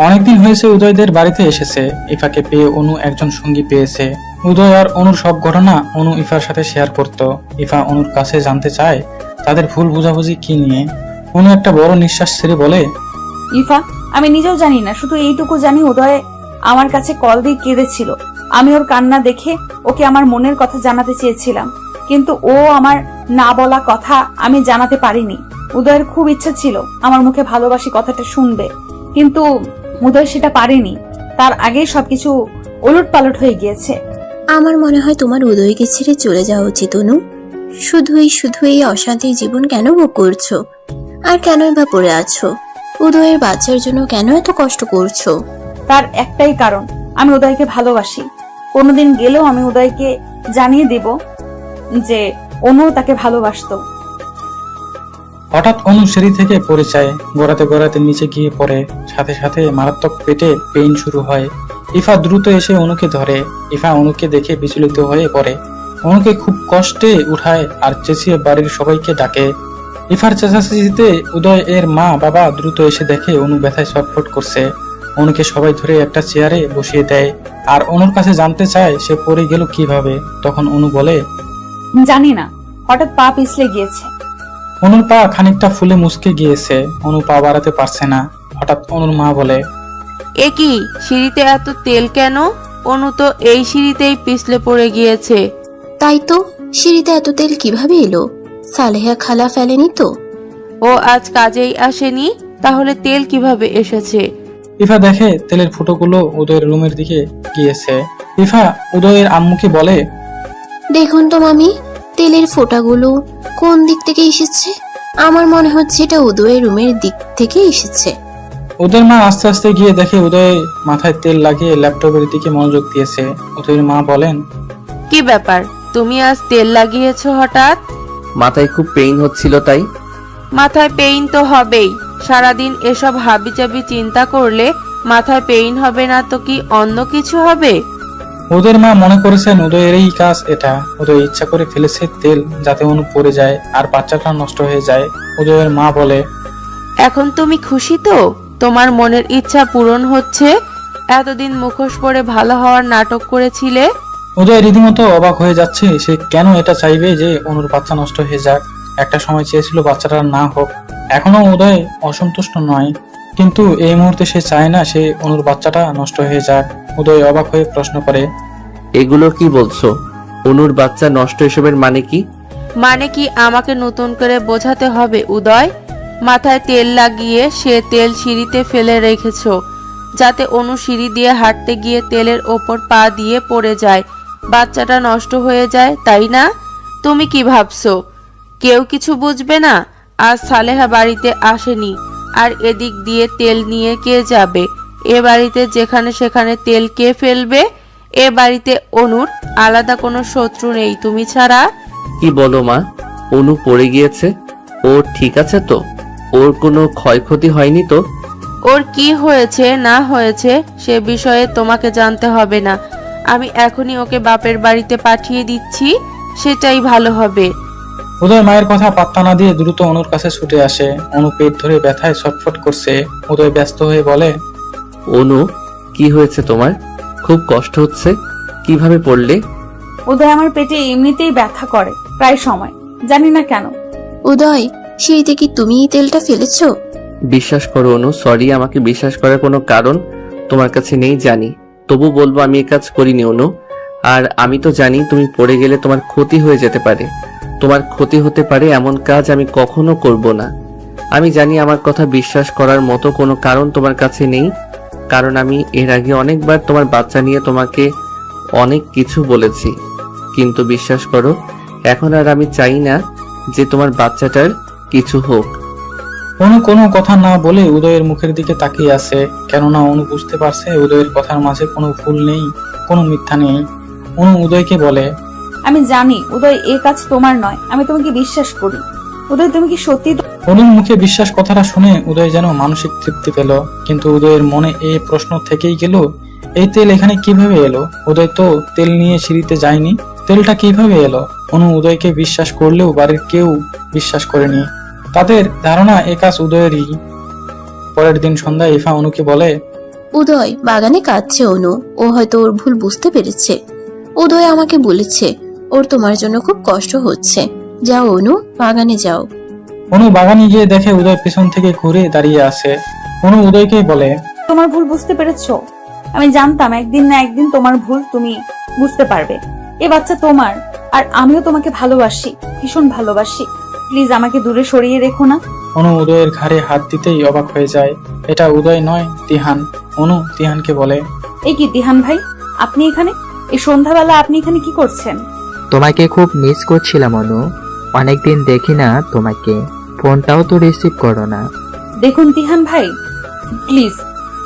অনেকদিন হয়েছে উদয়দের বাড়িতে এসেছে। ইফাকে পেয়ে অনু একজন সঙ্গী পেয়েছে। উদয় আর অনুর সব ঘটনা অনু ইফার সাথে শেয়ার করত। ইফা অনুর কাছে জানতে চায় তাদের ভুল বোঝাবুঝি কি নিয়ে। অনু একটা বড় নিঃশ্বাস ছেড়ে বলে, ইফা, আমি নিজেও জানি না, শুধু এইটুকু জানি উদয় আমার কাছে কল দিয়ে কেঁদেছিল। আমি ওর কান্না দেখে ওকে আমার মনের কথা জানাতে চেয়েছিলাম, কিন্তু ও আমার না বলা কথা আমি জানাতে পারিনি। উদয়ের খুব ইচ্ছা ছিল আমার মুখে ভালোবাসি কথাটা শুনবে, কিন্তু উদয় সেটা পারেনি। তার আগেই সবকিছু ওলটপালট হয়ে গিয়েছে। আমার মনে হয় তোমার উদয়কে ছেড়ে চলে যাওয়া উচিত অনু। শুধু এই অশান্তির জীবন কেন ভোগ করছো? আর কেনই বা পড়ে আছো? উদয়ের বাচ্চার জন্য কেন এত কষ্ট করছো? তার একটাই কারণ, আমি উদয়কে ভালোবাসি। কোনোদিন গেলেও আমি উদয়কে জানিয়ে দেব যে অনু তাকে ভালোবাসতো। হঠাৎ অনু সিঁড়ি থেকে পড়ে যায়। গড়াতে গড়াতে নিচে গিয়ে পড়ে। সাথে সাথে মারাত্মক পেটে পেইন শুরু হয়। ইফা দ্রুত এসে অনুকে ধরে। ইফা অনুকে দেখে বিচলিত হয়ে পড়ে। অনুকে খুব কষ্টে উঠায় আর চেঁচিয়ে বাড়ির সবাইকে ডাকে। ইফার চেঁচাচেঁচিতে উদয় এর মা বাবা দ্রুত এসে দেখে অনু ব্যথায় ছটফট করছে। অনুকে সবাই ধরে একটা চেয়ারে বসিয়ে দেয় আর অনুর কাছে জানতে চায় সে পড়ে গেল কিভাবে। তখন অনু বলে, জানি না, হঠাৎ পা পিছলে গিয়েছে। অনুর পা খানিকটা ফুলে মুচকে গিয়েছে। অনু পা বাড়াতে পারছে না। হঠাৎ অনুর মা বলে, এ কি, সিঁড়িতে এত তেল কেন? অনু তো এই সিঁড়িতেই পিছলে পড়ে গিয়েছে। তাই তো, সিঁড়িতে এত তেল কিভাবে এলো? সালেহা খালা ফেলেনি তো? ও আজ কাজেই আসেনি, তাহলে তেল কিভাবে এসেছে? ইফা দেখে তেলের ফুটোগুলো উদয়ের রুমের দিকে গিয়েছে। ইফা উদয়ের আম্মুকে বলে, দেখুন তো মামি, তেলের ফোঁটাগুলো কোন দিক থেকে এসেছে? আমার মনে হচ্ছে এটা উদয়ের রুমের দিক থেকে এসেছে। উদয়ের মা আস্তে আস্তে গিয়ে দেখে উদয় মাথায় তেল লাগিয়ে ল্যাপটপের দিকে মনোযোগ দিয়েছে। উদয়ের মা বলেন, কি ব্যাপার, তুমি আজ তেল লাগিয়েছো হঠাৎ? মাথায় খুব পেইন হচ্ছিল তাই। মাথায় পেইন তো হবেই, সারাদিন এসব হাবিজাবি চিন্তা করলে মাথায় পেইন হবে না তো কি অন্য কিছু হবে? উদয়ের মা মনে করেছেন উদয়েরই কাজ এটা। উদয় ইচ্ছা করে ফেলেছে তেল যাতে অনু পড়ে যায় আর বাচ্চাটা নষ্ট হয়ে যায়। উদয়ের মা বলে, এখন তুমি খুশি তো? তোমার মনের ইচ্ছা পূরণ হচ্ছে? এতদিন মুখোশ পরে ভালো হওয়ার নাটক করেছিলে। উদয় রীতিমতো অবাক হয়ে যাচ্ছে। সে কেন এটা চাইবে যে অনুর বাচ্চা নষ্ট হয়ে যাক? একটা সময় চেয়েছিল বাচ্চাটা না হোক। এখনো উদয় অসন্তুষ্ট নয়, কিন্তু এই মুহূর্তে সে চায় না সে অনুর বাচ্চাটা নষ্ট হয়ে যাক। উদয় অবাক হয়ে প্রশ্ন করে, এগুলো কি বলছো? অনুর বাচ্চা নষ্ট এসবের মানে কি? মানে কি আমাকে নতুন করে বোঝাতে হবে উদয়? মাথায় তেল লাগিয়ে সে তেল সিঁড়িতে ফেলে রেখেছো যাতে অনু সিঁড়ি দিয়ে হাঁটতে গিয়ে তেলের ওপর পা দিয়ে পড়ে যায়, বাচ্চাটা নষ্ট হয়ে যায়, তাই না? তুমি কি ভাবছো কেউ কিছু বুঝবে না? আজ সালেহা বাড়িতে আসেনি, আর এদিক দিয়ে তেল নিয়ে কে যাবে? এ বাড়িতে যেখানে সেখানে তেল কে ফেলবে? এ বাড়িতে অনুর আলাদা কোনো শত্রু নেই তুমি ছাড়া। কি বলো মা? অনু পড়ে গিয়েছে, ও ঠিক আছে তো? ওর কোনো ক্ষয়ক্ষতি হয়নি তো? ওর কি হয়েছে না হয়েছে সে বিষয়ে তোমাকে জানতে হবে না। আমি এখনই ওকে বাপের বাড়িতে পাঠিয়ে দিচ্ছি, সেটাই ভালো হবে। উদয় মায়ের কথা পাত্তা না দিয়ে দ্রুত অনুর কাছে ছুটে আসে। অনু পেট ধরে ব্যথায় ছটফট করছে। উদয় ব্যস্ত হয়ে বলে, অনু, কি হয়েছে তোমার? খুব কষ্ট হচ্ছে? কিভাবে পড়লে? উদয় আমার পেটে এমনিতেই ব্যথা করে প্রায় সময়, জানি না কেন। উদয়, সিঁড়িতে কি তুমি এই তেলটা ফেলেছো? বিশ্বাস করো অনু, সরি, আমাকে বিশ্বাস করার কোনো কারণ তোমার কাছে নেই জানি, তবু বলবো আমি এই কাজ করিনি অনু। আর আমি তো জানি তুমি পড়ে গেলে তোমার ক্ষতি হয়ে যেতে পারে। তোমার ক্ষতি হতে পারে এমন কাজ আমি কখনো করব না। আমি জানি আমার কথা বিশ্বাস করার মতো কোনো কারণ তোমার কাছে নেই, কারণ আমি এর আগে অনেকবার তোমার বাচ্চা নিয়ে তোমাকে অনেক কিছু বলেছি। কিন্তু বিশ্বাস করো, এখন আর আমি চাই না যে তোমার বাচ্চাটার কিছু হোক। অনু কোনো কথা না বলে উদয়ের মুখের দিকে তাকিয়ে আছে, কেননা অনু বুঝতে পারছে উদয়ের কথার মাঝে কোনো ভুল নেই, কোনো মিথ্যা নেই। অনু উদয়কে বলে, আমি জানি উদয় এ কাজ তোমার নয়, আমি তোমাকে বিশ্বাস করি। উদয় তুমি কি সত্যি অনুর মুখে বিশ্বাস কথাটা শুনে উদয় যেন মানসিক তৃপ্তি পেল, কিন্তু উদয়ের মনে এই প্রশ্ন থেকেই গেল, এই তেল এখানে কিভাবে এলো? উদয় তো তেল নিয়ে সিঁড়িতে যায়নি, তেলটা কিভাবে এলো? অনু উদয়কে বিশ্বাস করলেও বাড়ির কেউ বিশ্বাস করেনি, তাদের ধারণা এ কাজ উদয়েরই। পরের দিন সন্ধ্যায় ইফা অনুকে বলে, উদয় বাগানে কাঁদছে অনু, ও হয়তো ওর ভুল বুঝতে পেরেছে। উদয় আমাকে বলেছে ওর তোমার জন্য খুব কষ্ট হচ্ছে, যাও অনু বাগানে যাও। অনু বাগানে গিয়ে দেখে উদয় পেছন থেকে ঘুরে দাঁড়িয়ে আছে। অনু উদয়কে বলে, তোমার ভুল বুঝতে পেরেছো? আমি জানতাম একদিন না একদিন তোমার ভুল তুমি বুঝতে পারবে। এ বাচ্চা তোমার, আর আমিও তোমাকে ভালোবাসি, ভীষণ ভালোবাসি। প্লিজ আমাকে দূরে সরিয়ে রেখো না। অনু উদয়ের ঘাড়ে হাত দিতেই অবাক হয়ে যায়, এটা উদয় নয়, তিহান। অনু তিহানকে বলে, এই কি তিহান ভাই, আপনি এখানে? এই সন্ধ্যাবেলা আপনি এখানে কি করছেন? তোমাকে খুব মিস করছিলাম অনু, অনেকদিন দেখি না তোমাকে, ফোনটাও তো রিসিভ করো না। দেখুন তিহান ভাই, প্লিজ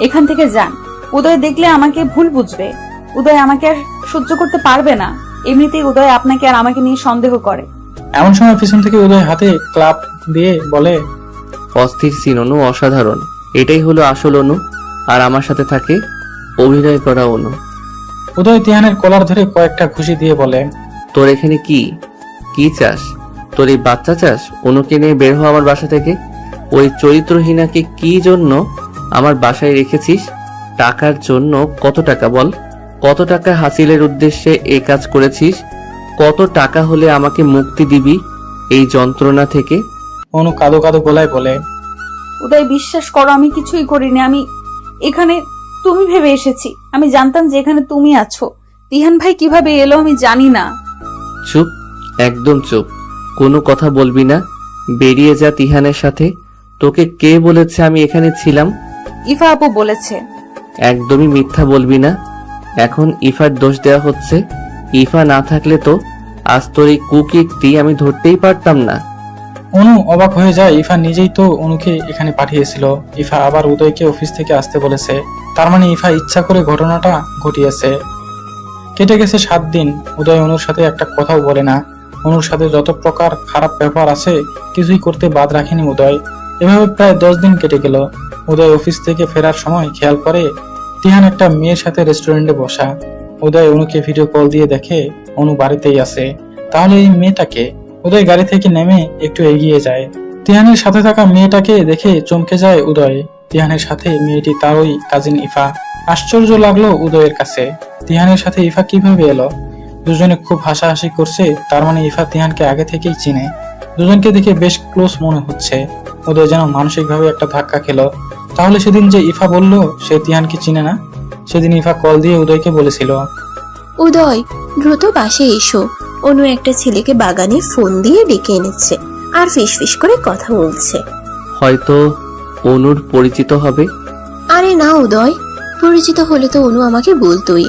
এখান থেকে যান। উদয় দেখলে আমাকে ভুল বুঝবে, উদয় আমাকে আর সহ্য করতে পারবে না। এমনিতেই উদয় আপনাকে আর আমাকে নিয়ে সন্দেহ করে। এমন সময় পিছন থেকে উদয় হাতে ক্লাব দিয়ে বলে, অস্থির সিন অনু, অসাধারণ। এটাই হলো আসল অনু, আর আমার সাথে থাকে অভিনয় করা অনু। উদয় তিহানের কলার ধরে কয়েকটা ঘুষি দিয়ে বলে, তোর এখানে কি কি চাস? তোর এই বাচ্চা চাস? অনুকে নিয়ে বের হ আমার বাসা থেকে। ওই চরিত্রহীনাকে কি জন্য আমার বাসায় রেখেছিস? টাকার জন্য? কত টাকা বল? কত টাকা হাসিলের উদ্দেশ্যে এই কাজ করেছিস? কত টাকা হলে আমাকে মুক্তি দিবি এই যন্ত্রণা থেকে? অনু কাদো কাদো গলায় বলে, উদয় বিশ্বাস করো, আমি কিছুই করিনি। আমি এখানে তুমি ভেবে এসেছি, আমি জানতাম যে এখানে তুমি আছো। তিহান ভাই কিভাবে এলো আমি জানি না। চুপ, একদম চুপ, কোনো কথা বলবি না। বেরিয়ে যা তিহানের সাথে। তোকে কে বলেছে আমি এখানে ছিলাম? ইফা আপু বলেছে। একদমই মিথ্যা বলবি না। এখন ইফার দোষ দেওয়া হচ্ছে। ইফা না থাকলে তো আজ তোর এই কুকীর্তি আমি ধরতেই পারতাম না। অনু অবাক হয়ে যায়, ইফা নিজেই তো অনুকে এখানে পাঠিয়েছিল। ইফা আবার উদয়কে অফিস থেকে আসতে বলেছে, তার মানে ইফা ইচ্ছা করে ঘটনাটা ঘটিয়েছে। কেটে গেছে 7 দিন। উদয় অনুর সাথে একটা কথাও বলে না। অনুর সাথে যত প্রকার খারাপ ব্যবহার আছে কিছুই করতে বাদ রাখেনি উদয়। এভাবে প্রায় 10 দিন কেটে গেল। উদয় অফিস থেকে ফেরার সময় খেয়াল করে তিহান একটা মেয়ের সাথে রেস্টুরেন্টে বসা। উদয় অনুকে ভিডিও কল দিয়ে দেখে অনু বাড়িতেই আছে। তাহলে এই মেয়েটাকে? উদয় গাড়ি থেকে নেমে একটু এগিয়ে যায়। তিহানের সাথে থাকা মেয়েটাকে দেখে চমকে যায় উদয়। তিহানের সাথে মেয়েটি তারই কাজিন ইফা। আশ্চর্য লাগলো উদয়ের কাছে, তিহানের সাথে ইফা কিভাবে এলো? দুজনে খুব হাসাহাসি করছে, তার মানে ইফা তিহানকে আগে থেকেই চিনে। দুজনকে দেখে বেশ ক্লোজ মনে হচ্ছে। উদয় যেন মানসিকভাবে একটা ধাক্কা খেলো। তাহলে সেদিন যে ইফা বলল সে তিহানকে চিনে না, সেদিন ইফা কল দিয়ে উদয়কে বলেছিল, উদয় দ্রুত বাসে এসো, অনু একটা ছেলেকে বাগানে ফোন দিয়ে ডেকে এনেছে আর ফিস করে কথা বলছে। হয়তো অনুর পরিচিত হবে। আরে না উদয়, পরিচিত হলে তো অনু আমাকে বলতোই।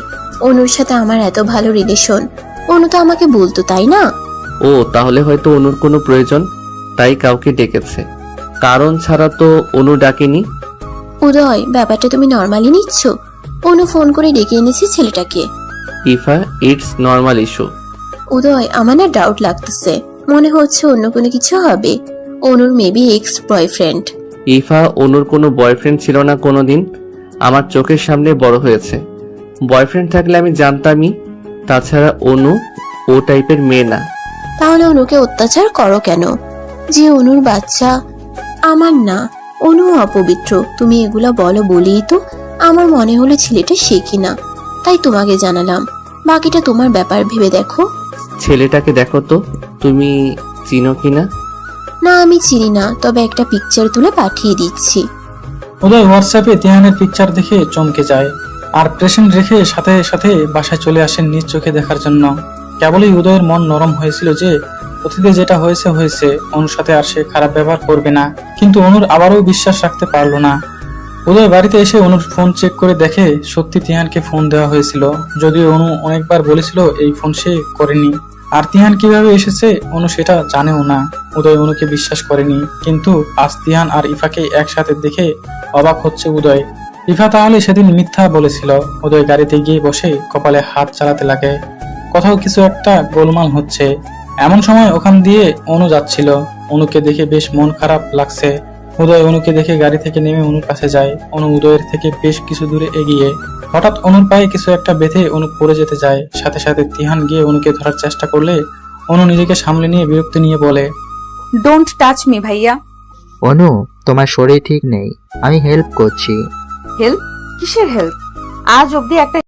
অনুর সাথে আমার এত ভালো রিলেশন, অনু তো আমাকে বলতো, তাই না? ও তাহলে হয়তো অনুর কোনো প্রয়োজন, তাই কাউকে ডেকেছে। কারণ ছাড়া তো অনু ডাকেনি। উদয় ব্যাপারটা তুমি নর্মালি নিচ্ছ? অনু ফোন করে ডেকে এনেছে ছেলেটাকে। Ifa, it's normal issue. Uday আমার না ডাউট লাগতেছে, মনে হচ্ছে অন্য কোনো কিছু হবে। অনুর মেবি এক্স বয়ফ্রেন্ড। ইফা, অনুর কোনো বয়ফ্রেন্ড ছিল না কোনোদিন। আমার চোখের সামনে বড় হয়েছে। বয়ফ্রেন্ড থাকলে আমি জানতামই। তাছাড়া অনু ও টাইপের মেয়ে না। তাহলে অনুকে অত্যাচার করো কেন? যে অনুর বাচ্চা আমার না, অনু অপবিত্র। তুমি এগুলা বলো বলেই তো আমার মনে হলো ছেলেটা সে কিনা, তাই তোমাকে জানালাম। বাকিটা তোমার ব্যাপার, ভেবে দেখো। ছেলেটাকে দেখো তো, তুমি চিনো কিনা? না আমি চিনি না, তবে একটা পিকচার তুলে পাঠিয়ে দিচ্ছি। উদয় হোয়াটসঅ্যাপে তিহানের পিকচার দেখে চমকে যায়, আর প্রেসেন্ট রেখে সাথে সাথে বাসায় চলে আসেন নিজ চোখে দেখার জন্য। কেবলই উদয়ের মন নরম হয়েছিল যে অতীতে যেটা হয়েছে হয়েছে, অনুর সাথে আর সে খারাপ ব্যবহার করবে না। কিন্তু অনুর আবারও বিশ্বাস রাখতে পারলো না। উদয় বাড়িতে এসে অনুর ফোন চেক করে দেখে সত্যি তিহানকে ফোন দেওয়া হয়েছিল, যদিও অনু অনেকবার বলেছিল এই ফোন সে করেনি। আর তিহান কিভাবে এসেছে অনু সেটা জানেও না। উদয় অনুকে বিশ্বাস করেনি, কিন্তু আজ তিহান আর ইফাকে একসাথে দেখে অবাক হচ্ছে উদয়। ইফা তাহলে সেদিন মিথ্যা বলেছিল। উদয় গাড়িতে গিয়ে বসে কপালে হাত চালাতে লাগে। কোথাও কিছু একটা গোলমাল হচ্ছে। এমন সময় ওখান দিয়ে অনু যাচ্ছিল। অনুকে দেখে বেশ মন খারাপ লাগছে। উদয় অনুকে দেখে গাড়ি থেকে নেমে অনুর কাছে যায়। অনু উদয়ের থেকে বেশ কিছু দূরে এগিয়ে হঠাৎ অনুর পায়ে কিছু একটা বেঁধে অনু পড়ে যেতে যায়। সাথে সাথে তিহান গিয়ে অনুকে ধরার চেষ্টা করলে অনু নিজেকে সামলে নিয়ে বিরক্তি নিয়ে বলে, ডোন্ট টাচ মি ভাইয়া। অনু, তোমার শরীর ঠিক নেই, আমি হেল্প করছি। হেল্প? কিসের হেল্প? আজ অব্দি একটা